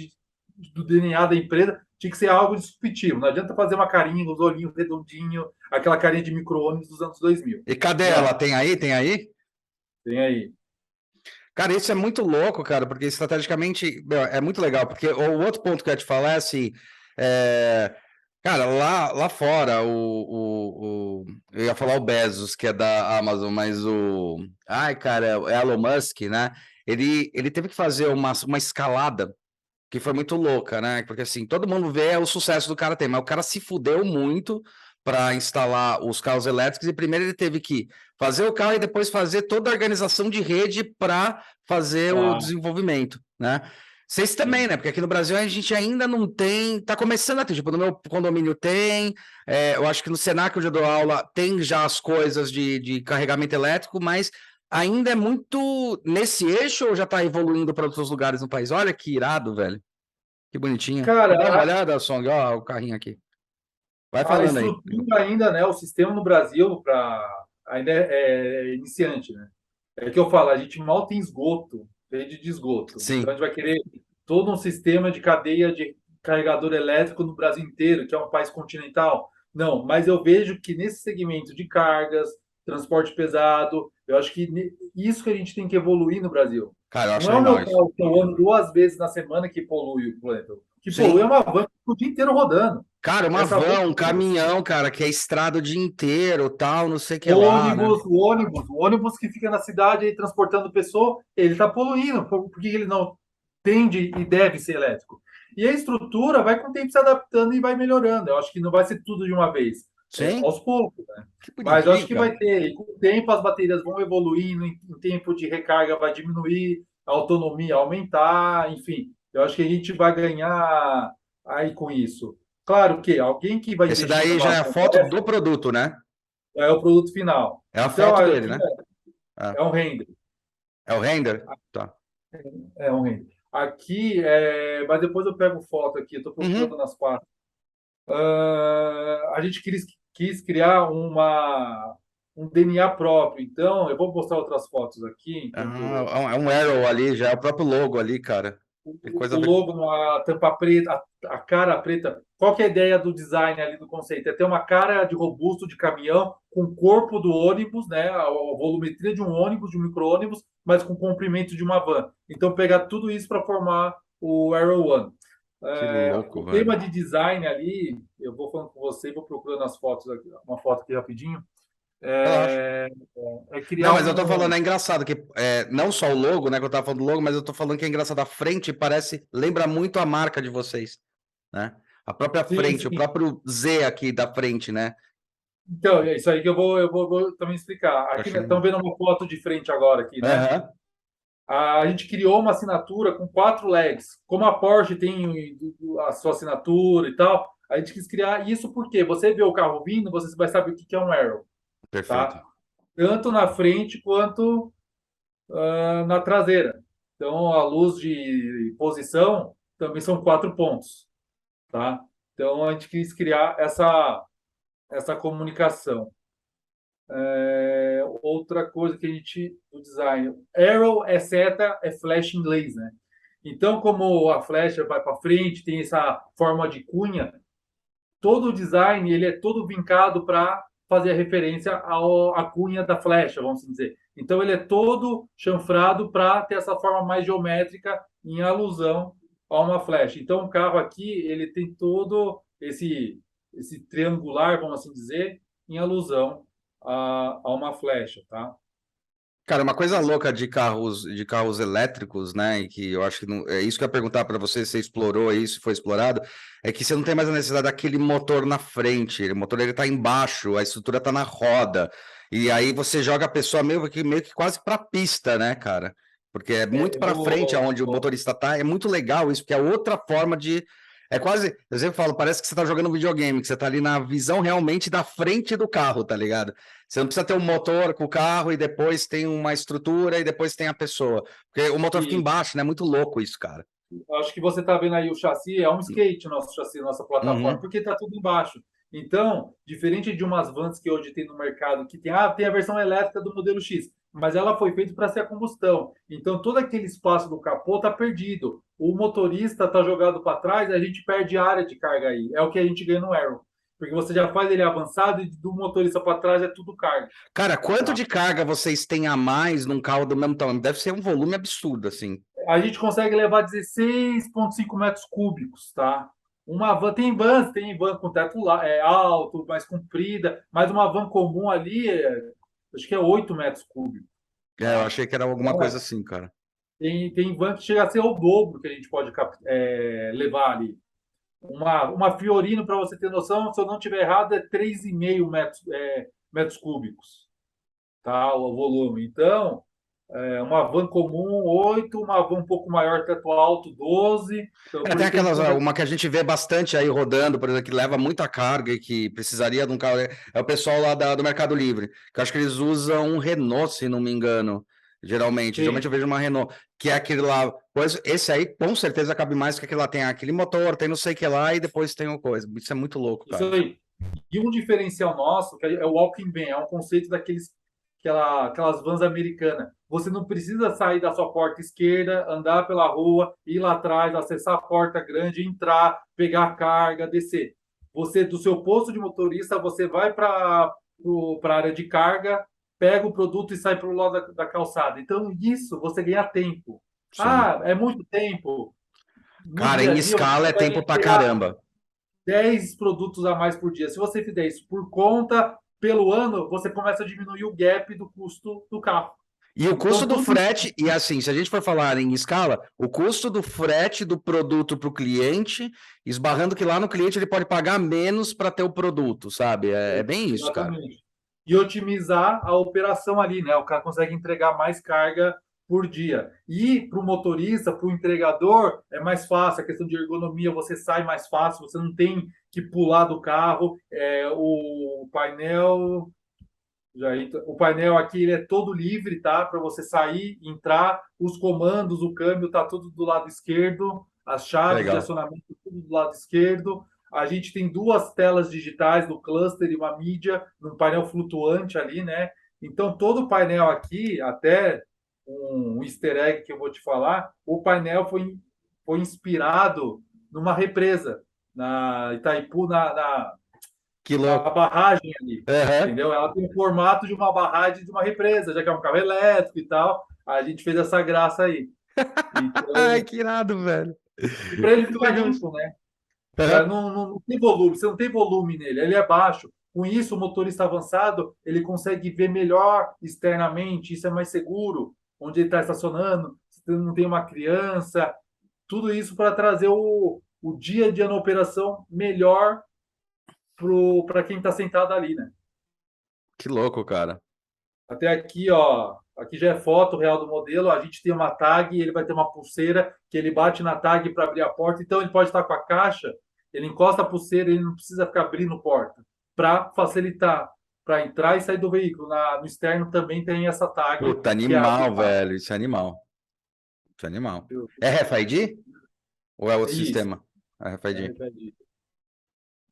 do DNA da empresa, tinha que ser algo disruptivo. Não adianta fazer uma carinha, os olhinhos redondinhos, aquela carinha de micro-ônibus dos anos 2000. E cadê ela? Não, Tem aí? Tem aí? tem aí. Cara, isso é muito louco, cara, porque estrategicamente meu, é muito legal, porque o outro ponto que eu ia te falar é assim, é, cara, lá fora, eu ia falar o Bezos, que é da Amazon, mas ai, cara, é Elon Musk, né? Ele teve que fazer uma escalada que foi muito louca, né? Porque assim, todo mundo vê o sucesso do cara tem, mas o cara se fudeu muito para instalar os carros elétricos e primeiro ele teve que fazer o carro e depois fazer toda a organização de rede para fazer o Ah, desenvolvimento, né? Vocês também, sim. né? Porque aqui no Brasil a gente ainda não tem, tá começando a ter, tipo, no meu condomínio tem, eu acho que no Senac onde eu dou aula tem já as coisas de carregamento elétrico, mas ainda é muito nesse eixo ou já tá evoluindo para outros lugares no país? Olha que irado, velho. Que bonitinha. Cara, Dá uma olhada, Song, ó, o carrinho aqui. Vai a falando aí. estrutura ainda, né? O sistema no Brasil ainda é iniciante, né? É que eu falo, a gente mal tem esgoto, rede de esgoto. Então a Sim. gente vai querer todo um sistema de cadeia de carregador elétrico no Brasil inteiro, que é um país continental. Não, mas eu vejo que nesse segmento de cargas, transporte pesado, eu acho que isso que a gente tem que evoluir no Brasil. Cara, eu Não acho é o animal meu isso. carro que eu ando 2 vezes na semana que polui o planeta. O que polui é Sim. uma van que fica o dia inteiro rodando. Cara, uma Essa van van, um caminhão, cara, que é estrada o dia inteiro, tal, não sei o que lá, né? o ônibus que fica na cidade aí transportando pessoa, ele está poluindo. Por que ele não tende e deve ser elétrico? E a estrutura vai com o tempo se adaptando e vai melhorando. Eu acho que não vai ser tudo de uma vez, Sim. aos poucos, né? Que Mas eu acho bonitinho, que cara. vai ter, e com o tempo as baterias vão evoluindo, em tempo de recarga vai diminuir, a autonomia aumentar, enfim. Eu acho que a gente vai ganhar aí com isso. Claro que alguém que vai Esse investir daí já numa é a van foto dessa do produto, né? é o produto final. É a Então, foto dele, aqui né? Ah, é um render. é o render? Tá. É um render. Aqui, mas depois eu pego foto aqui, estou procurando Uhum. nas pastas. A gente quis criar um DNA próprio. Então, eu vou mostrar outras fotos aqui, Ah, enquanto é um arrow ali, já é o próprio logo ali, cara. Tem coisa a o ver com... logo, a tampa preta, a cara preta. Qual que é a ideia do design ali do conceito? É ter uma cara de robusto de caminhão com o corpo do ônibus, né? A volumetria de um ônibus, de um micro-ônibus, mas com o comprimento de uma van. Então, pegar tudo isso para formar o Aero One. Que louco, O velho. tema de design ali, eu vou falando com você, vou procurando as fotos aqui, uma foto aqui rapidinho. Relaxa. É, é Não, criar mas eu tô um. falando, é engraçado que não só o logo, né, que eu tava falando do logo, mas eu tô falando que é engraçado. A frente parece, lembra muito a marca de vocês, né? A própria Sim, frente, o sim. próprio Z aqui da frente, né? Então, é isso aí que eu vou também explicar. Eu Aqui, achei... né, estão vendo uma foto de frente agora aqui, né? Aham. A gente criou uma assinatura com 4 legs. Como a Porsche tem a sua assinatura e tal, a gente quis criar isso porque você vê o carro vindo, você vai saber o que é um Arrow, Perfeito. tá? Tanto na frente quanto na traseira. Então, a luz de posição também são 4 pontos, tá? Então, a gente quis criar essa comunicação. Outra coisa que a gente, o design, arrow é seta, é flecha em inglês, né? Então, como a flecha vai para frente, tem essa forma de cunha, todo o design ele é todo vincado para fazer a referência à cunha da flecha, vamos dizer. Então, ele é todo chanfrado para ter essa forma mais geométrica em alusão a uma flecha. Então, o carro aqui ele tem todo esse triangular, vamos assim dizer, em alusão a uma flecha, tá? Cara, uma coisa louca de carros elétricos, né? E que eu acho que não, é isso que eu ia perguntar para você, se você explorou isso, foi explorado, é que você não tem mais a necessidade daquele motor na frente, o motor ele tá embaixo, a estrutura tá na roda. E aí você joga a pessoa meio que quase para pista, né, cara? Porque é muito para frente aonde o motorista tá, é muito legal isso, porque é outra forma de. É quase, eu sempre falo, parece que você tá jogando videogame, que você tá ali na visão realmente da frente do carro, tá ligado? Você não precisa ter um motor com o carro e depois tem uma estrutura e depois tem a pessoa. Porque o motor fica E embaixo, né? É muito louco isso, cara. acho que você está vendo aí o chassi, é um skate nosso chassi, nossa plataforma, Uhum. porque está tudo embaixo. Então, diferente de umas vans que hoje tem no mercado, que tem a versão elétrica do modelo X, mas ela foi feita para ser a combustão. Então, todo aquele espaço do capô está perdido. O motorista está jogado para trás, a gente perde área de carga aí. É o que a gente ganha no Aero. Porque você já faz ele avançado e do motorista para trás é tudo carga. Cara, quanto Tá? de carga vocês têm a mais num carro do mesmo tamanho? Deve ser um volume absurdo, assim. A gente consegue levar 16,5 metros cúbicos, tá? Uma van, tem van com teto alto, mais comprida, mas uma van comum ali, acho que é 8 metros cúbicos, É, eu tá? achei que era alguma Então, coisa assim, cara. tem van que chega a ser o dobro que a gente pode levar ali. Uma Fiorino, para você ter noção, se eu não estiver errado, é 3,5 metros cúbicos, tá? O volume. Então, uma van comum, 8, uma van um pouco maior, teto alto, 12. Então, É, por tem isso que a gente aquelas, consegue. uma que a gente vê bastante aí rodando, por exemplo, que leva muita carga e que precisaria de um carro. É o pessoal lá do Mercado Livre, que eu acho que eles usam um Renault, se não me engano, geralmente. Geralmente Sim, eu vejo uma Renault, que é aquele lá. Pois esse aí com certeza cabe mais que aquele lá. Tem aquele motor, tem não sei o que lá e depois tem uma coisa. Isso é muito louco, isso cara. aí. E um diferencial nosso, que é o walking van, é um conceito aquelas vans americanas. Você não precisa sair da sua porta esquerda, andar pela rua, ir lá atrás, acessar a porta grande, entrar, pegar a carga, descer. Você, do seu posto de motorista, você vai para a área de carga, pega o produto e sai para o lado da calçada. Então, isso você ganha tempo. Sim. Ah, é muito tempo. No Cara, dia em a dia, você escala é consegue tempo pra entregar caramba. 10 produtos a mais por dia. Se você fizer isso por conta, pelo ano, você começa a diminuir o gap do custo do carro. E o custo Então, do tudo isso. frete, e assim, se a gente for falar em escala, o custo do frete do produto para o cliente, esbarrando que lá no cliente ele pode pagar menos para ter o produto, sabe? É bem isso, cara. Exatamente. E otimizar a operação ali, né? O cara consegue entregar mais carga por dia. E para o motorista, para o entregador, é mais fácil. A questão de ergonomia, você sai mais fácil, você não tem que pular do carro. O painel. O painel aqui ele é todo livre, tá? Para você sair, entrar, os comandos, o câmbio tá tudo do lado esquerdo, as chaves de Legal. acionamento tudo do lado esquerdo. A gente tem duas telas digitais no cluster e uma mídia, num painel flutuante ali, né? Então todo o painel aqui, até um easter egg que eu vou te falar, o painel foi inspirado numa represa na Itaipu, Que na louco. barragem ali, Aham. entendeu? Ela tem o formato de uma barragem de uma represa, já que é um carro elétrico e tal. A gente fez essa graça aí. Ai, Então, que irado, velho. e para ele Que ficar legal. limpo, né? Aham. Não tem volume, você não tem volume nele, ele é baixo. Com isso, o motorista avançado ele consegue ver melhor externamente, isso é mais seguro, onde ele está estacionando, se não tem uma criança, tudo isso para trazer o dia a dia na operação melhor para quem está sentado ali, né? Que louco, cara. Até aqui, ó. Aqui já é foto real do modelo. A gente tem uma tag, ele vai ter uma pulseira que ele bate na tag para abrir a porta. Então ele pode estar com a caixa, ele encosta a pulseira, ele não precisa ficar abrindo porta para facilitar para entrar e sair do veículo. No externo também tem essa tag Puta, que abre e animal, fecha. velho. Isso é animal. Isso é animal. É RFID? Ou é É outro isso. sistema? RFID.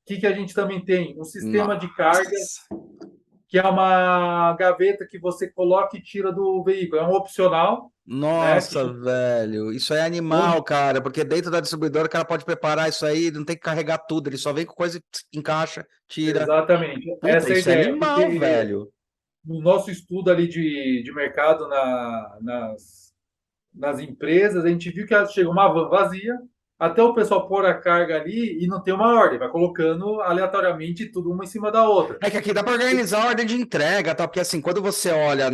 O que a gente também tem? Um sistema de cargas Nossa. que é uma gaveta que você coloca e tira do veículo. É um opcional, né? Nossa, velho, isso é animal, Onde cara, porque dentro da distribuidora o cara pode preparar isso aí, não tem que carregar tudo, ele só vem com coisa, e encaixa, tira. exatamente. Puta, Essa é a isso é ideia, animal, porque velho. no nosso estudo ali de mercado nas empresas, a gente viu que chega uma van vazia, até o pessoal pôr a carga ali e não tem uma ordem, vai colocando aleatoriamente tudo uma em cima da outra. É que aqui dá para organizar a ordem de entrega, tá? Porque assim, quando você olha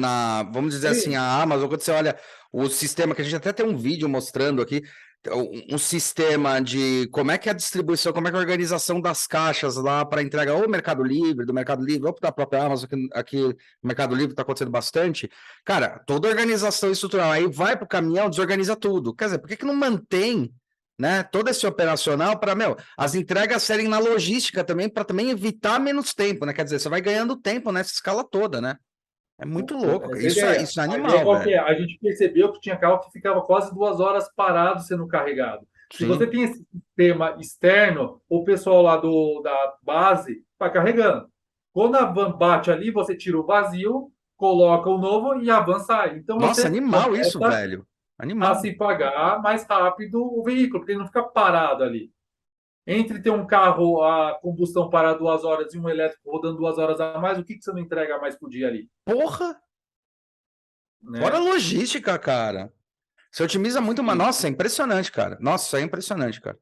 vamos dizer assim, Sim, a Amazon, quando você olha o sistema, que a gente até tem um vídeo mostrando aqui, um sistema de como é que é a distribuição, como é que é a organização das caixas lá para entrega ou Mercado Livre, do Mercado Livre, ou da própria Amazon, que aqui no Mercado Livre está acontecendo bastante. Cara, toda organização estrutural, aí vai para o caminhão, desorganiza tudo. Quer dizer, por que que não mantém, né, todo esse operacional para, as entregas serem na logística também, para também evitar menos tempo, né? Quer dizer, você vai ganhando tempo nessa escala toda, né? É muito louco. Essa é a ideia. Isso é A ideia animal, qual que velho. é? A gente percebeu que tinha carro que ficava quase 2 horas parado sendo carregado. Se você Sim. tem esse sistema externo, o pessoal lá da base vai carregando. Quando a van bate ali, você tira o vazio, coloca o novo e a van sai. Então Nossa, você animal isso, começa velho. a Animal. se pagar mais rápido o veículo, porque ele não fica parado ali. Entre ter um carro a combustão parar 2 horas e um elétrico rodando 2 horas a mais, o que você não entrega mais por dia ali? Porra! Fora a Né? logística, cara. Você otimiza muito, mas Sim. nossa, é impressionante, cara. Nossa, isso é impressionante, cara.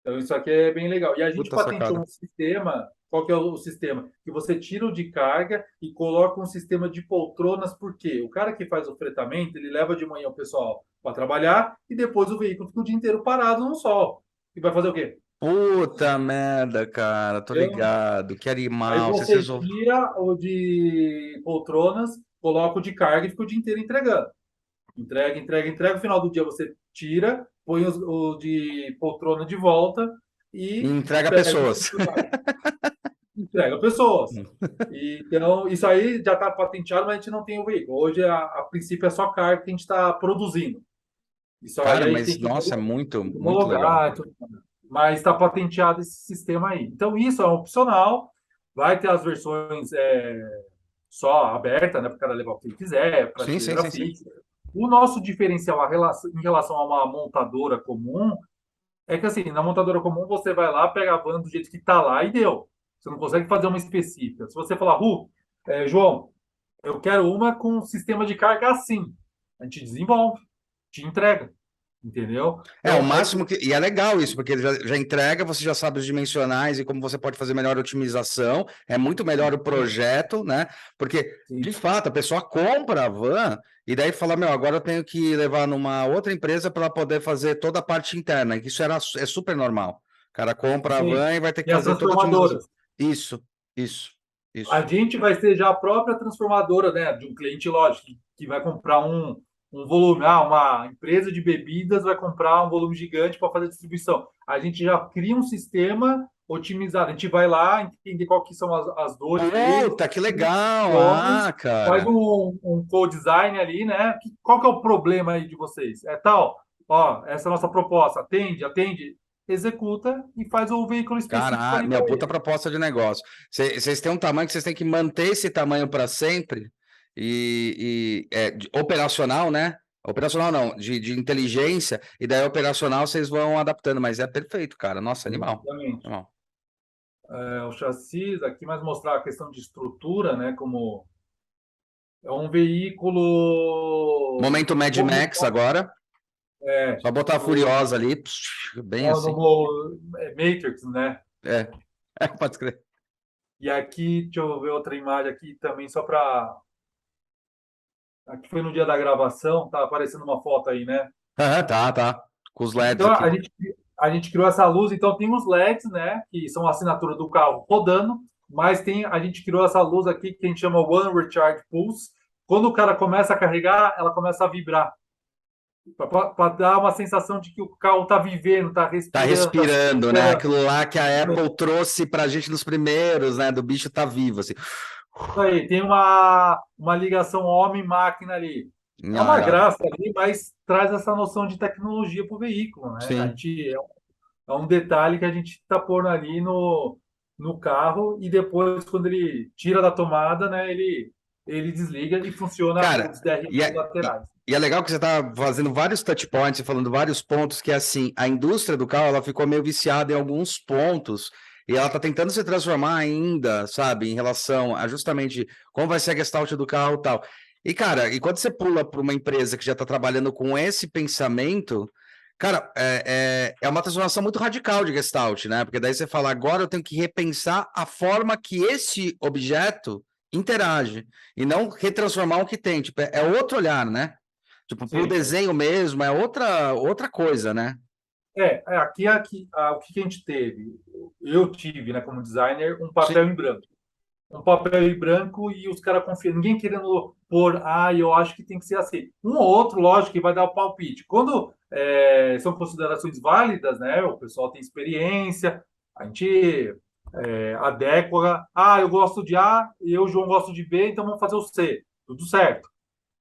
Então, isso aqui é bem legal. E a gente Puta patenteou sacada. um sistema. Qual que é o sistema? Que você tira o de carga e coloca um sistema de poltronas, porque o cara que faz o fretamento, ele leva de manhã o pessoal para trabalhar e depois o veículo fica o dia inteiro parado no sol. E vai fazer o quê? Puta merda, cara. Tô Entendeu? ligado. Que Aí animal. Vocês você resolveram. tira o de poltronas, coloca o de carga e fica o dia inteiro entregando. Entrega, entrega, entrega. No final do dia você tira, põe o de poltrona de volta e Entrega pega o pessoas. veículo. Entrega pessoas. Então, isso aí já está patenteado, mas a gente não tem o veículo. Hoje, a princípio, é só carga que a gente está produzindo. Isso aí Cara, a gente mas tem que nossa, é muito, muito legal. homologar, mas está patenteado esse sistema aí. Então, isso é opcional. Vai ter as versões só aberta, né, para o cara levar o que ele quiser, Sim, sim, prateleira sim, sim. fixa. O nosso diferencial em relação a uma montadora comum é que, assim, na montadora comum você vai lá, pega a van do jeito que está lá e deu. Você não consegue fazer uma específica. Se você falar, João, eu quero uma com sistema de carga assim, a gente desenvolve, te entrega, entendeu? É, o Então, máximo que. E é legal isso, porque ele já entrega, você já sabe os dimensionais e como você pode fazer melhor otimização. É muito melhor o projeto, né? Porque, sim, de fato, a pessoa compra a van e daí fala: agora eu tenho que levar numa outra empresa para poder fazer toda a parte interna. Isso é super normal. O cara compra a sim. van e vai ter que E as fazer toda a otimização. transformadoras. Isso, isso, A isso. gente vai ser já a própria transformadora, né, de um cliente, lógico, que vai comprar um volume. Uma empresa de bebidas vai comprar um volume gigante para fazer distribuição. A gente já cria um sistema otimizado. A gente vai lá entender qual que são as dores deles, Puta, que legal! sonhos, Ah, faz cara. um co-design ali, né? Qual que é o problema aí de vocês? É tal, ó, essa é a nossa proposta. Atende, atende, executa e faz o veículo específico Caralho, ali para puta ele. proposta de negócio. Vocês têm um tamanho que vocês têm que manter esse tamanho para sempre operacional, né? Operacional não, de inteligência, e daí operacional vocês vão adaptando, mas é perfeito, cara. Nossa, animal. Exatamente. Animal. O chassi, aqui mais mostrar a questão de estrutura, né? Como é um veículo Momento Mad Max agora. é, Só botar a o, Furiosa ali, bem assim. Matrix, né? É, pode escrever. E aqui, deixa eu ver outra imagem aqui também, só para. Aqui foi no dia da gravação, tá aparecendo uma foto aí, né? Tá. Com os LEDs Então aqui. a gente criou essa luz, então tem os LEDs, né? Que são a assinatura do carro rodando, mas a gente criou essa luz aqui que a gente chama One Recharge Pulse. Quando o cara começa a carregar, ela começa a vibrar. Para dar uma sensação de que o carro está vivendo, está Tá respirando, está se respirando, né? recuperando. Aquilo lá que a Apple trouxe pra gente nos primeiros, né? Do bicho tá vivo, assim. Isso aí, tem uma ligação homem-máquina ali. É Não, uma irado. graça ali, mas traz essa noção de tecnologia para o veículo, né? Sim. É um detalhe que a gente está pondo ali no carro e depois, quando ele tira da tomada, né, ele desliga e funciona Cara, os DRL e é, e, laterais. e é legal que você tá fazendo vários touch points e falando vários pontos que, assim, a indústria do carro, ela ficou meio viciada em alguns pontos e ela tá tentando se transformar ainda, sabe, em relação a justamente como vai ser a gestalt do carro e tal. E, cara, e quando você pula para uma empresa que já tá trabalhando com esse pensamento, cara, é uma transformação muito radical de gestalt, né? Porque daí você fala, agora eu tenho que repensar a forma que esse objeto interage e não retransformar o que tem. Tipo, é outro olhar, né? Tipo, pro Sim. desenho mesmo, é outra coisa, né? O que que a gente teve? Eu tive, né, como designer, um Sim. papel em branco. Um papel em branco e os caras confiam. Ninguém querendo pôr, eu acho que tem que ser assim. Um ou outro, lógico, que vai dar o palpite. Quando são considerações válidas, né? O pessoal tem experiência, a gente adequa. Eu gosto de A, eu, João, gosto de B, então vamos fazer o C. Tudo certo,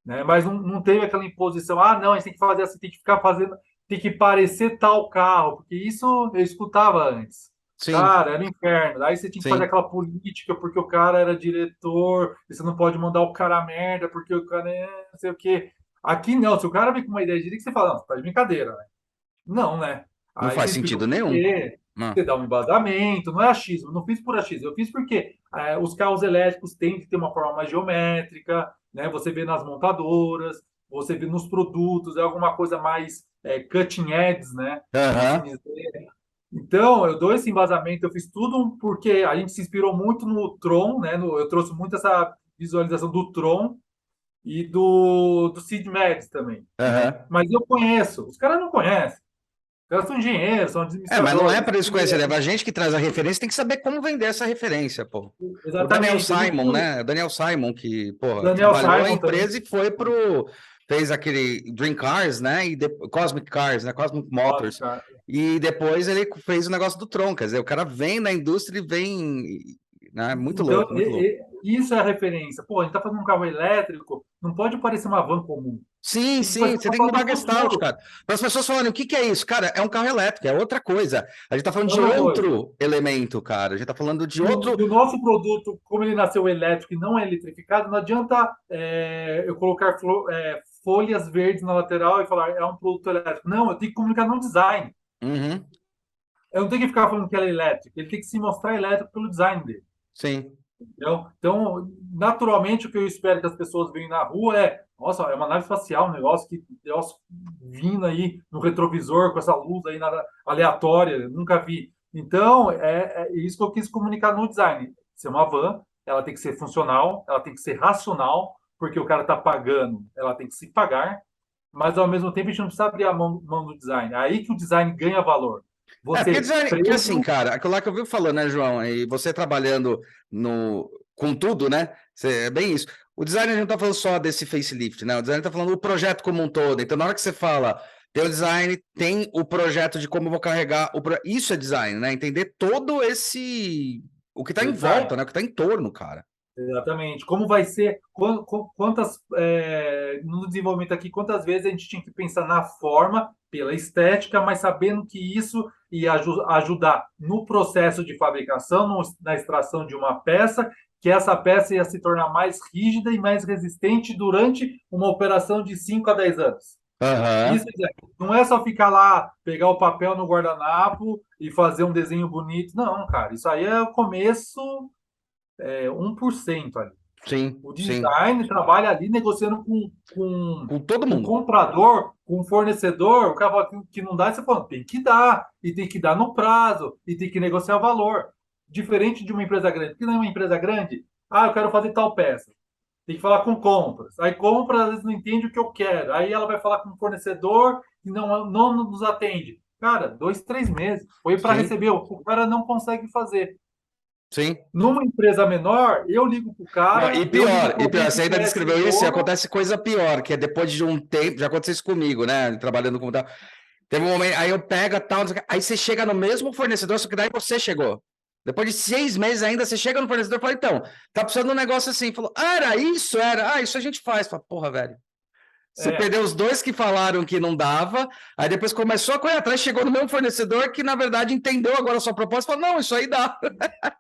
né? Mas não teve aquela imposição, não, a gente tem que fazer assim, tem que ficar fazendo, tem que parecer tal carro, porque isso eu escutava antes. Sim, Cara, era um inferno. Aí você tinha que fazer sim. aquela política porque o cara era diretor, e você não pode mandar o cara merda porque o cara é não sei o quê. Aqui não, se o cara vem com uma ideia de direito, você fala, não, você tá de brincadeira, né? Não, né? Não Aí faz você explica o sentido nenhum. porquê, Não. você dá um embasamento, não é achismo, eu não fiz por achismo, eu fiz porque os carros elétricos têm que ter uma forma mais geométrica, né? Você vê nas montadoras, você vê nos produtos, é alguma coisa mais cutting edge, né? Por assim Aham. dizer. Então, eu dou esse embasamento, eu fiz tudo porque a gente se inspirou muito no Tron, né? Eu trouxe muito essa visualização do Tron e do Sid Meier's também, né? Aham. Mas eu conheço, os caras não conhecem. Os caras são engenheiros, são Mas não é administradores. para eles conhecerem, é a gente que traz a referência, tem que saber como vender essa referência, pô. O Daniel Exatamente. Simon, né? O Daniel Simon que, porra, Daniel trabalhou a Simon também. empresa e foi fez aquele Dream Cars, né? Cosmic Cars, né? Cosmic Nossa, Motors. cara. E depois ele fez o negócio do Tron, quer dizer, o cara vem na indústria e vem, né? Muito Então, louco, muito louco. isso é a referência. Pô, a gente tá fazendo um carro elétrico, não pode parecer uma van comum. Sim, Tem que parecer sim, você uma tem que van mudar a do Gestalt, futuro. cara. Para as pessoas falarem, o que que é isso? Cara, é um carro elétrico, é outra coisa. A gente tá falando de Outra coisa. outro elemento, cara. A gente tá falando de outro. E o nosso produto, como ele nasceu elétrico e não é eletrificado, não adianta eu colocar folhas verdes na lateral e falar é um produto elétrico. Não, eu tenho que comunicar no design. Uhum, Eu não tenho que ficar falando que ela é elétrica. Ele tem que se mostrar elétrico pelo design dele. sim. Então, naturalmente, o que eu espero que as pessoas veem na rua nossa, é uma nave espacial, um negócio que negócio vindo aí no retrovisor com essa luz aí aleatória, nunca vi. Então, é isso que eu quis comunicar no design. Ser uma van, ela tem que ser funcional, ela tem que ser racional, porque o cara está pagando, ela tem que se pagar, mas ao mesmo tempo a gente não precisa abrir a mão do design. É aí que o design ganha valor. Porque, Você porque assim, preso. cara, aquilo lá que eu vi falando, né, João? E você trabalhando com tudo, né? É bem isso. O designer não tá falando só desse facelift, né? O designer tá falando do projeto como um todo. Então, na hora que você fala, tem o design, tem o projeto de como eu vou carregar. Isso é design, né? Entender todo esse. O que tá em Design. volta, né? O que tá em torno, cara. Exatamente. Como vai ser, quantas, no desenvolvimento aqui, quantas vezes a gente tinha que pensar na forma, pela estética, mas sabendo que isso ia ajudar no processo de fabricação, na extração de uma peça, que essa peça ia se tornar mais rígida e mais resistente durante uma operação de 5 a 10 anos. Aham. Isso não é só ficar lá, pegar o papel no guardanapo e fazer um desenho bonito. Não, cara, isso aí é o começo 1% ali. Sim, O sim. design trabalha ali negociando com Com todo o mundo. comprador, com o fornecedor. O cara fala que não dá, você fala, tem que dar, e tem que dar no prazo, e tem que negociar o valor. Diferente de uma empresa grande. Porque não é uma empresa grande, eu quero fazer tal peça. Tem que falar com compras. Aí compras às vezes não entende o que eu quero. Aí ela vai falar com o fornecedor e não nos atende. Cara, 2, 3 meses. Foi para Sim, receber. O cara não consegue fazer. sim. Numa empresa menor, eu ligo pro Não, cara, eu ligo para e alguém pior, que você ainda conhece o descreveu isso e dono. acontece coisa pior, que é depois de um tempo, já aconteceu isso comigo, né? Trabalhando com tal. Teve um momento, aí eu pego tal, não sei o quê, aí você chega no mesmo fornecedor, só que daí você chegou. Depois de 6 meses ainda, você chega no fornecedor e fala, então, tá precisando de um negócio assim. Falou, era isso? Era. Isso a gente faz. Fala, porra, velho. Você É, perdeu os dois que falaram que não dava, aí depois começou a correr atrás, chegou no mesmo fornecedor que, na verdade, entendeu agora a sua proposta e falou, não, isso aí dá.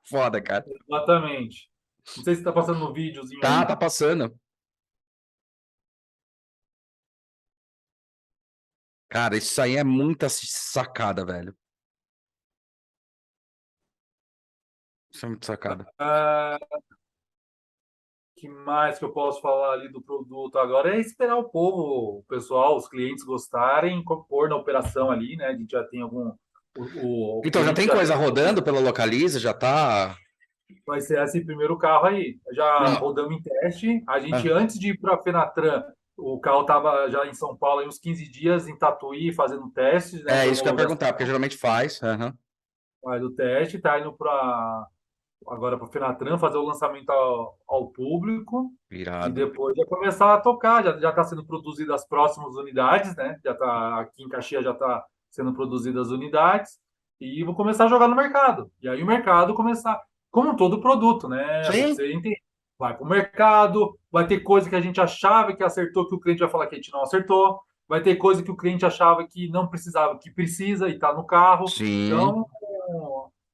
Foda, cara. exatamente. Não sei se está passando no videozinho Tá, aí. tá passando. Cara, isso aí é muita sacada, velho. Isso é muito sacada. Ah, que mais que eu posso falar ali do produto agora? É esperar o povo, o pessoal, os clientes gostarem, pôr na operação ali, né? A gente já tem algum. O Então, já cliente tem já coisa tem. rodando pela Localiza, já tá. Vai ser esse primeiro carro aí. Já Não, rodamos em teste. A gente, ah, antes de ir para a Fenatran, O carro estava já em São Paulo há uns 15 dias, em Tatuí, fazendo testes, né? É isso que eu ia Homologação, perguntar, porque geralmente faz. Aham. faz o teste, está indo agora para o Fenatran fazer o lançamento ao público e Irado. depois já começar a tocar. Já está sendo produzidas as próximas unidades, né? Já tá, aqui em Caxias já está sendo produzidas as unidades e vou começar a jogar no mercado. E aí o mercado começar, como todo produto, né? Sim, Você entende? Vai para o mercado, vai ter coisa que a gente achava que acertou, que o cliente vai falar que a gente não acertou. Vai ter coisa que o cliente achava que não precisava, que precisa e está no carro. sim, Então,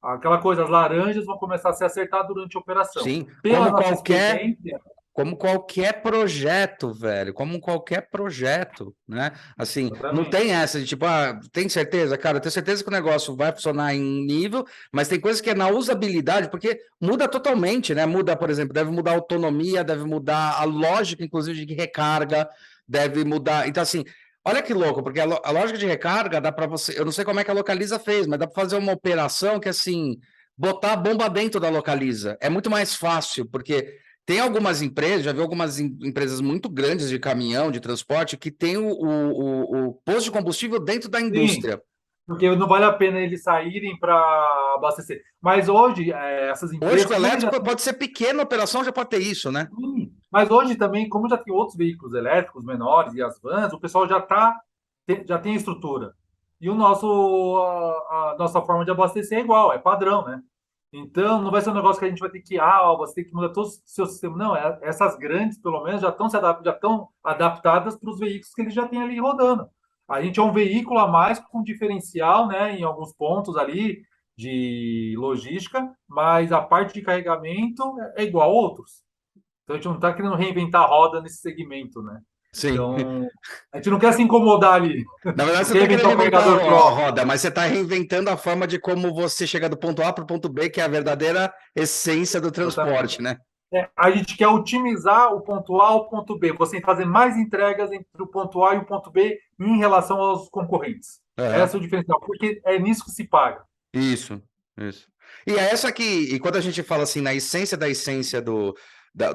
aquela coisa, as laranjas vão começar a se acertar durante a operação. sim. Pela nossa experiência, Como qualquer projeto, velho, como qualquer projeto, né? Assim, não exatamente. tem essa de tipo, ah, tem certeza, cara, eu tenho certeza que o negócio vai funcionar em um nível, mas tem coisas que é na usabilidade, porque muda totalmente, né? Muda, por exemplo, deve mudar a autonomia, deve mudar a lógica, inclusive, de recarga, deve mudar. Então, assim, olha que louco, porque a lógica de recarga dá para você, eu não sei como é que a Localiza fez, mas dá para fazer uma operação que, assim, botar a bomba dentro da Localiza. É muito mais fácil, porque tem algumas empresas, já vi algumas empresas muito grandes de caminhão, de transporte, que tem o posto de combustível dentro da Sim, indústria. porque não vale a pena eles saírem para abastecer. Mas hoje, essas Hoje, empresas, com o como eles já elétrico, pode ser pequena operação, já pode ter isso, né? têm, mas hoje também, como já tem outros veículos elétricos menores e as vans, o pessoal já tem estrutura. E a nossa forma de abastecer é igual, é padrão, né? Então, não vai ser um negócio que a gente vai ter que, você tem que mudar todo o seu sistema. Não, essas grandes, pelo menos, já estão adaptadas para os veículos que eles já têm ali rodando. A gente é um veículo a mais com diferencial, né, em alguns pontos ali de logística, mas a parte de carregamento é igual a outros. Então, a gente não está querendo reinventar a roda nesse segmento, né? Sim. Então, a gente não quer se incomodar ali. Na verdade, Não você não quer está querendo inventar o reinventar carregador a próprio. roda, mas você está reinventando a forma de como você chega do ponto A para o ponto B, que é a verdadeira essência do Exatamente. transporte, né? A gente quer otimizar o ponto A ao ponto B, você fazer mais entregas entre o ponto A e o ponto B em relação aos concorrentes. Aham. Esse é o diferencial, porque é nisso que se paga. Isso, isso. E é essa que, e quando a gente fala assim, na essência da essência do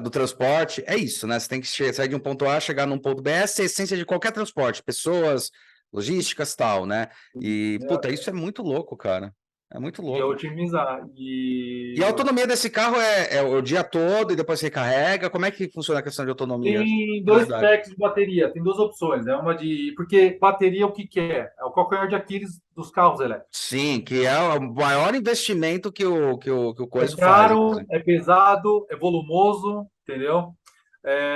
transporte, é isso, né? Você tem que sair de um ponto A, chegar num ponto B, essa é a essência de qualquer transporte, pessoas, logísticas, tal, né? E, puta, isso é muito louco, cara. É muito E é louco. otimizar. E a autonomia desse carro é o dia todo e depois você recarrega? Como é que funciona a questão de autonomia? Tem dois Curiosidade. packs de bateria, tem duas opções. É uma de. Porque bateria, o que, que é? É o calcanhar de Aquiles dos carros elétricos. Sim, que é o maior investimento que o É Coiso faz, caro, inclusive. é pesado, é volumoso, entendeu?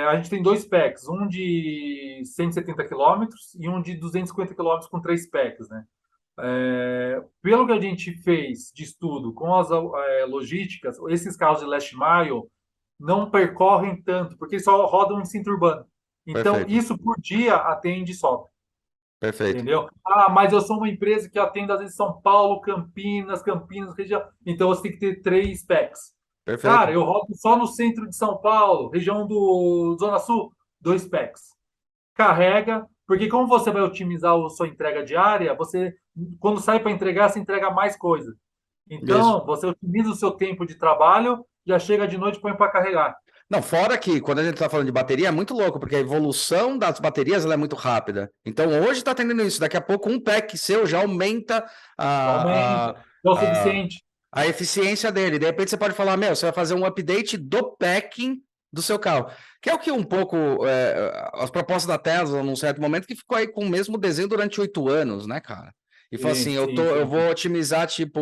A gente tem dois packs, um de 170 quilômetros e um de 250 quilômetros com três packs, né? Pelo que a gente fez de estudo com as logísticas, esses carros de last mile não percorrem tanto, porque só rodam em cinto urbano. Então, Perfeito, isso por dia atende sobra, perfeito, entendeu? Ah, mas eu sou uma empresa que atende às vezes São Paulo, Campinas, região. Então você tem que ter três packs. perfeito. Cara, eu rodo só no centro de São Paulo, região do Zona Sul, dois packs. Carrega, porque como você vai otimizar a sua entrega diária, você, quando sai para entregar, você entrega mais coisa. Isso. Então, você otimiza o seu tempo de trabalho, já chega de noite e põe para carregar. Não, fora que quando a gente está falando de bateria é muito louco, porque a evolução das baterias ela é muito rápida. Então hoje está tendo isso, daqui a pouco um pack seu já aumenta a, a, Aumenta. É o a, suficiente. a eficiência dele. De repente você pode falar, meu, você vai fazer um update do packing do seu carro. Que é o que um pouco as propostas da Tesla, num certo momento, que ficou aí com o mesmo desenho durante 8 anos, né, cara? E falou Sim, assim, sim, eu sim, sim. vou otimizar, tipo,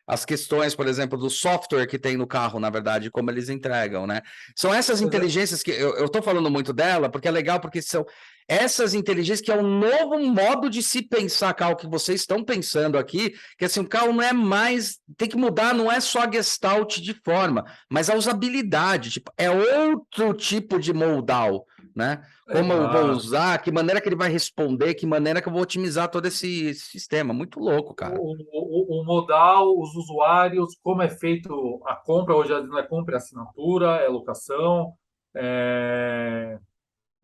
as questões, por exemplo, do software que tem no carro, na verdade, como eles entregam, né? São essas inteligências que eu tô falando muito dela, porque é legal, porque são essas inteligências que é um novo modo de se pensar carro que vocês estão pensando aqui, que assim, o carro não é mais, tem que mudar, não é só a gestalt de forma, mas a usabilidade, tipo, é outro tipo de modal, né? Como eu vou Exato. usar, que maneira que ele vai responder, que maneira que eu vou otimizar todo esse sistema. Muito louco, cara. O modal, os usuários, como é feito a compra, hoje não é compra, é assinatura, é locação. É,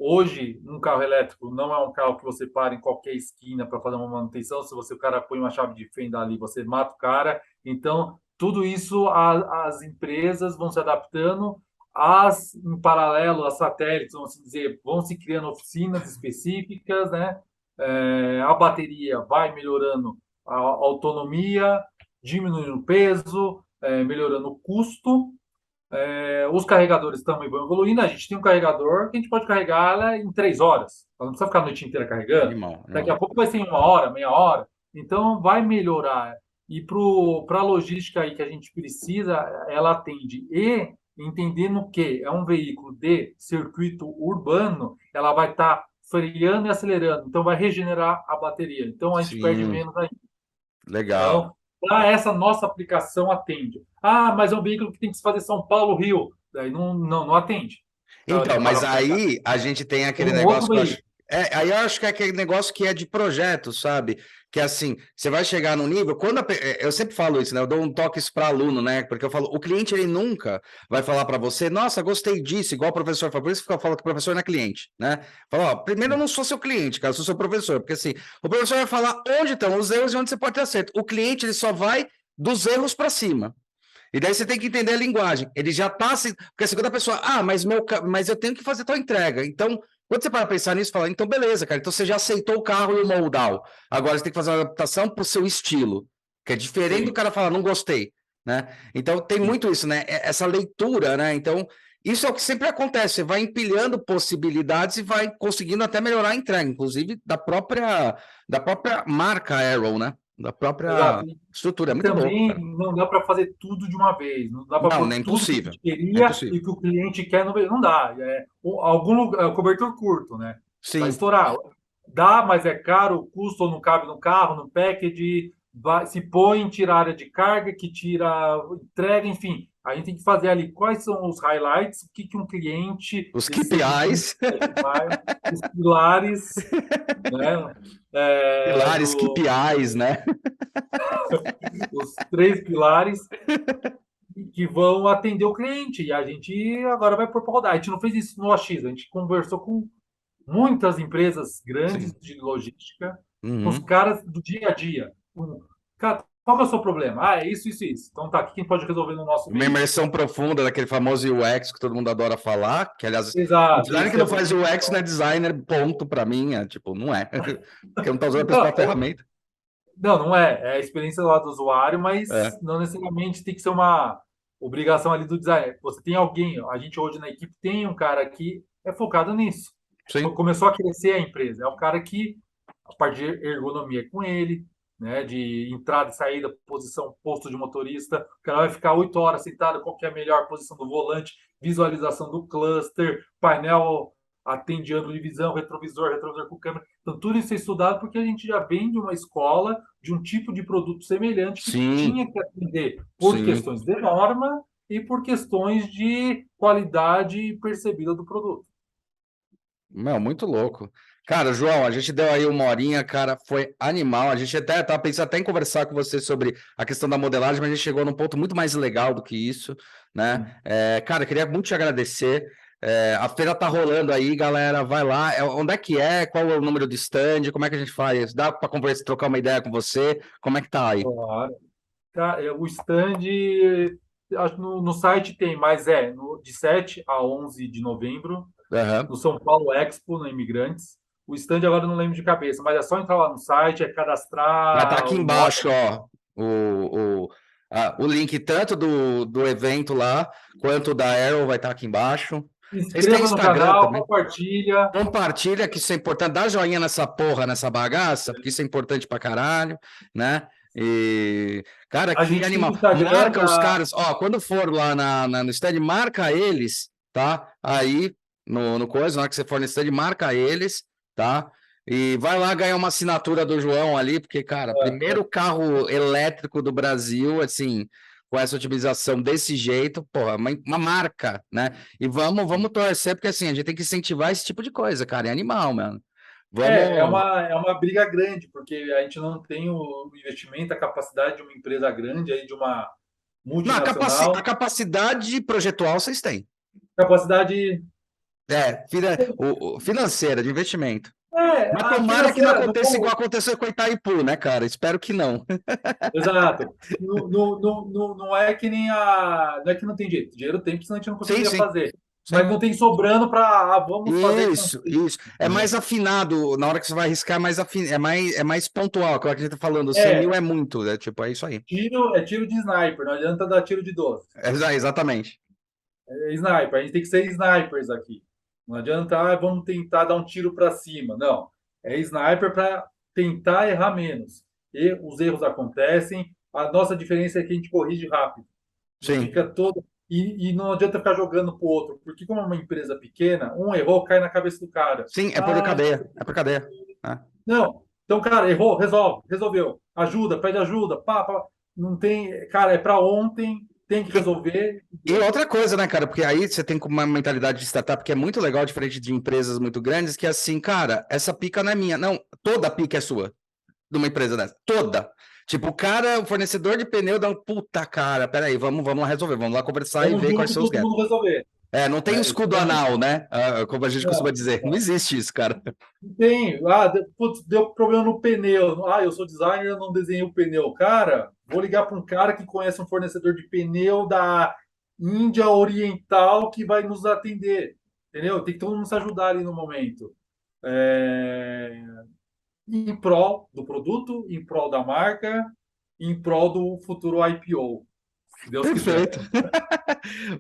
Hoje, um carro elétrico não é um carro que você para em qualquer esquina para fazer uma manutenção. Se você o cara põe uma chave de fenda ali, você mata o cara. Então, tudo isso as empresas vão se adaptando em paralelo, as satélites, vamos assim dizer, vão se criando oficinas específicas, né? A bateria vai melhorando a autonomia, diminuindo o peso, melhorando o custo. Os carregadores também vão evoluindo. A gente tem um carregador que a gente pode carregar ela em 3 horas. Ela não precisa ficar a noite inteira carregando. Animal, Daqui a animal. pouco vai ser em 1 hora, meia hora. Então vai melhorar. E para a logística aí que a gente precisa, ela atende. E entendendo que é um veículo de circuito urbano, ela vai estar freando e acelerando. Então vai regenerar a bateria. Então a gente perde Sim, menos ainda. legal. Então, para essa nossa aplicação atende. Ah, mas é um veículo que tem que se fazer São Paulo-Rio. Daí não atende. Então, Então, ele mas para aí a gente tem tem aquele um outro negócio que eu acho. veículo. Aí eu acho que é aquele negócio que é de projeto, sabe? Que assim, você vai chegar no nível. Eu sempre falo isso, né? Eu dou um toque isso para aluno, né? Porque eu falo, o cliente ele nunca vai falar para você, nossa, gostei disso, igual o professor fala. Por isso que eu falo que o professor não é cliente, né? Fala, ó, primeiro eu não sou seu cliente, cara, eu sou seu professor, porque assim, o professor vai falar onde estão os erros e onde você pode ter acerto. O cliente ele só vai dos erros para cima. E daí você tem que entender a linguagem. Ele já está assim. Porque a segunda pessoa, mas eu tenho que fazer tal entrega. Então, quando você para pensar nisso, fala, então beleza, cara. Então você já aceitou o carro e o modal. Agora você tem que fazer uma adaptação para o seu estilo. Que é diferente do Sim, cara falar, não gostei. Né? Então tem sim. muito isso, né? Essa leitura, né? Então, isso é o que sempre acontece. Você vai empilhando possibilidades e vai conseguindo até melhorar a entrega, inclusive da própria marca Arrow, né? Da própria Exato. estrutura. É E muito louco, também cara. não dá para fazer tudo de uma vez. Não dá para Não, pôr não é tudo que a impossível. gente É queria impossível. e que o cliente quer. Não dá. Cobertor curto, né? Vai Sim, estourar. Dá, mas é caro, o custo ou não cabe no carro, no package, se põe, tira a área de carga, que tira entrega, enfim. A gente tem que fazer ali quais são os highlights, o que, que um cliente os desse segmento KPIs, vai, os pilares, né? pilares, KPIs, né? Os 3 pilares que vão atender o cliente. E a gente agora vai por para rodar. A gente não fez isso no AX, a gente conversou com muitas empresas grandes Sim. de logística, com os Uhum. caras do dia a dia. Cara, qual que é o seu problema? Ah, é isso, isso, isso. Então tá, o que a gente pode resolver no nosso Uma veículo? imersão profunda daquele famoso UX que todo mundo adora falar, que aliás, o Exato, designer que isso é não faz muito UX não é bom. designer, ponto, pra mim, tipo, não é. Porque não tá usando a principal Não, ferramenta. não é. É a experiência lá do usuário, mas É, não necessariamente tem que ser uma obrigação ali do designer. Você tem alguém, a gente hoje na equipe tem um cara que é focado nisso. sim. Começou a crescer a empresa. É o cara que, a parte de ergonomia é com ele, né, de entrada e saída, posição, posto de motorista. O cara vai ficar 8 horas sentado, qual que é a melhor posição do volante, visualização do cluster, painel atende ângulo de visão, retrovisor com câmera. Então, tudo isso é estudado porque a gente já vem de uma escola de um tipo de produto semelhante que Sim, tinha que atender por sim. questões de norma e por questões de qualidade percebida do produto. Meu, muito louco. Cara, João, a gente deu aí uma horinha, cara, foi animal. A gente até tava pensando até em conversar com você sobre a questão da modelagem, mas a gente chegou num ponto muito mais legal do que isso, né? Cara, queria muito te agradecer. A feira tá rolando aí, galera. Vai lá. Onde é que é? Qual é o número de stand? Como é que a gente faz? Dá para conversar, trocar uma ideia com você? Como é que tá aí? Claro. O stand, acho que no site tem, mas de 7 a 11 de novembro, Aham. no São Paulo Expo, na Imigrantes. O stand agora eu não lembro de cabeça, mas é só entrar lá no site, Vai estar cadastrar aqui o nome. embaixo, ó, o link tanto do evento lá, quanto da Arrow vai estar aqui embaixo. Se Vocês têm inscreva no Instagram canal, também? compartilha. Compartilha, que isso é importante. Dá joinha nessa porra, nessa bagaça, porque isso é importante pra caralho, né? E, cara, A que gente tem o animal. Instagram Marca os da. caras, ó, quando for lá no stand, marca eles, tá? Aí, no coisa, na hora que você for no stand, marca eles, tá? E vai lá ganhar uma assinatura do João ali, porque, cara, primeiro carro elétrico do Brasil, assim, com essa otimização desse jeito, porra, uma marca, né? E vamos torcer, porque assim, a gente tem que incentivar esse tipo de coisa, cara. É animal, mano. É Vamos. uma briga grande, porque a gente não tem o investimento, a capacidade de uma empresa grande, aí, de uma Não, a multinacional, capacidade projetual vocês têm. capacidade. Financeira, de investimento. Mas a tomara que não financeira, aconteça igual aconteceu com a Itaipu, né, cara? Espero que não. exato. Não é que nem a. Não é que não tem jeito. Dinheiro tem, porque senão a gente não Sim, conseguiria sim, fazer. Mas sim. não tem sobrando para vamos fazer com. Isso. É mais afinado. Na hora que você vai arriscar, é mais pontual. Aquilo que a gente tá falando, 100 mil É, é muito, né? Tipo, é isso aí. tiro de sniper, não adianta dar tiro de 12. Exatamente. É sniper, a gente tem que ser snipers aqui. Não adianta, vamos tentar dar um tiro para cima. Não. É sniper para tentar errar menos. E os erros acontecem. A nossa diferença é que a gente corrige rápido. Não Sim. fica todo. E não adianta ficar jogando pro outro, porque como é uma empresa pequena, um errou, cai na cabeça do cara. Sim, é por cadeia. É por cadeia. É. Não. Então, cara, errou, resolveu. Ajuda, pede ajuda, pá. Não tem. Cara, é para ontem, tem que resolver. E outra coisa, né, cara? Porque aí você tem uma mentalidade de startup que é muito legal, diferente de empresas muito grandes, que é assim, cara, essa pica não é minha. Não, toda pica é sua, de uma empresa dessa. Toda. Tipo, o cara, o fornecedor de pneu dá um puta cara, peraí, vamos lá resolver, vamos lá conversar e Vamos ver quais junto são os todo gaps. mundo resolver. Não tem escudo Exatamente. anal, né? Como a gente costuma Não, dizer. Não existe isso, cara. tem. Putz, deu problema no pneu. Eu sou designer, eu não desenhei o pneu. Cara, vou ligar para um cara que conhece um fornecedor de pneu da Índia Oriental que vai nos atender. Entendeu? Tem que todo mundo se ajudar ali no momento. É, Em prol do produto, em prol da marca, em prol do futuro IPO, se Deus quiser. Perfeito.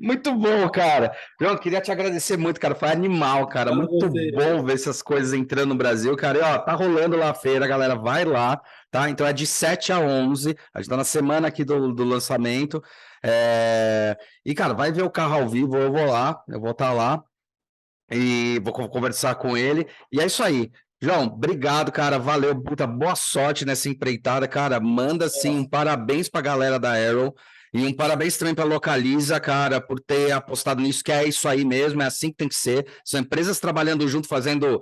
Muito bom, cara. João, queria te agradecer muito, cara. Foi animal, cara. Obrigado a Muito você. bom ver essas coisas entrando no Brasil, cara. E, ó, tá rolando lá a feira, galera. Vai lá, tá? Então é de 7 a 11. A gente tá na semana aqui do lançamento. E, cara, vai ver o carro ao vivo. Eu vou lá, eu vou estar lá e vou conversar com ele. E é isso aí. João, obrigado, cara. Valeu, puta, boa sorte nessa empreitada, cara. Manda sim um parabéns pra galera da Arrow e um parabéns também pra Localiza, cara, por ter apostado nisso, que é isso aí mesmo, é assim que tem que ser. São empresas trabalhando junto, fazendo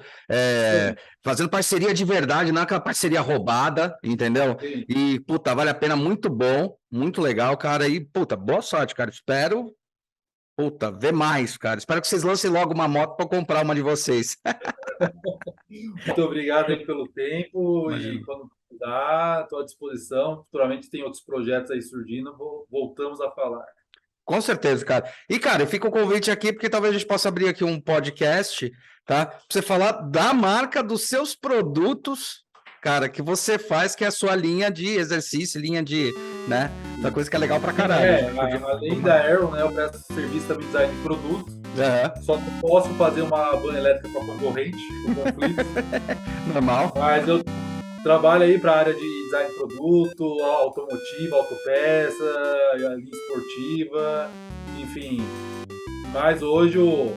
parceria de verdade, não é aquela parceria roubada, entendeu? Sim. E, puta, vale a pena, muito bom, muito legal, cara. E, puta, boa sorte, cara. Espero. Puta, vê mais, cara. Espero que vocês lancem logo uma moto para comprar uma de vocês. Muito obrigado aí pelo tempo e Imagina. quando precisar, estou à disposição. Futuramente tem outros projetos aí surgindo, voltamos a falar. Com certeza, cara. E, cara, fica o convite aqui, porque talvez a gente possa abrir aqui um podcast, tá? Pra você falar da marca dos seus produtos, cara, que você faz, que é a sua linha de exercício, linha de, né? Da coisa que é legal pra caralho. Além da Aero, né, eu presto serviço também de design de produtos. Aham, Só não posso fazer uma van elétrica para concorrente, por conflito, normal. mas eu trabalho aí para a área de design de produto, automotiva, autopeça, linha esportiva, enfim. Mas hoje o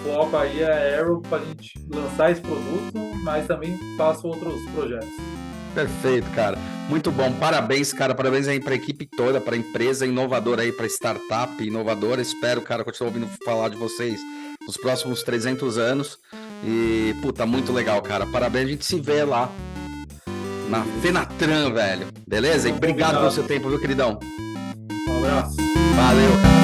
foco aí é a Aero para a gente lançar esse produto, mas também faço outros projetos. Perfeito, cara. Muito bom. Parabéns, cara. Parabéns aí para a equipe toda, para a empresa inovadora aí, para startup inovadora. Espero, cara, continuar ouvindo falar de vocês nos próximos 300 anos. E, puta, muito legal, cara. Parabéns. A gente se vê lá na Fenatran, velho. Beleza? E obrigado pelo seu tempo, viu, queridão? Um abraço. Valeu, cara.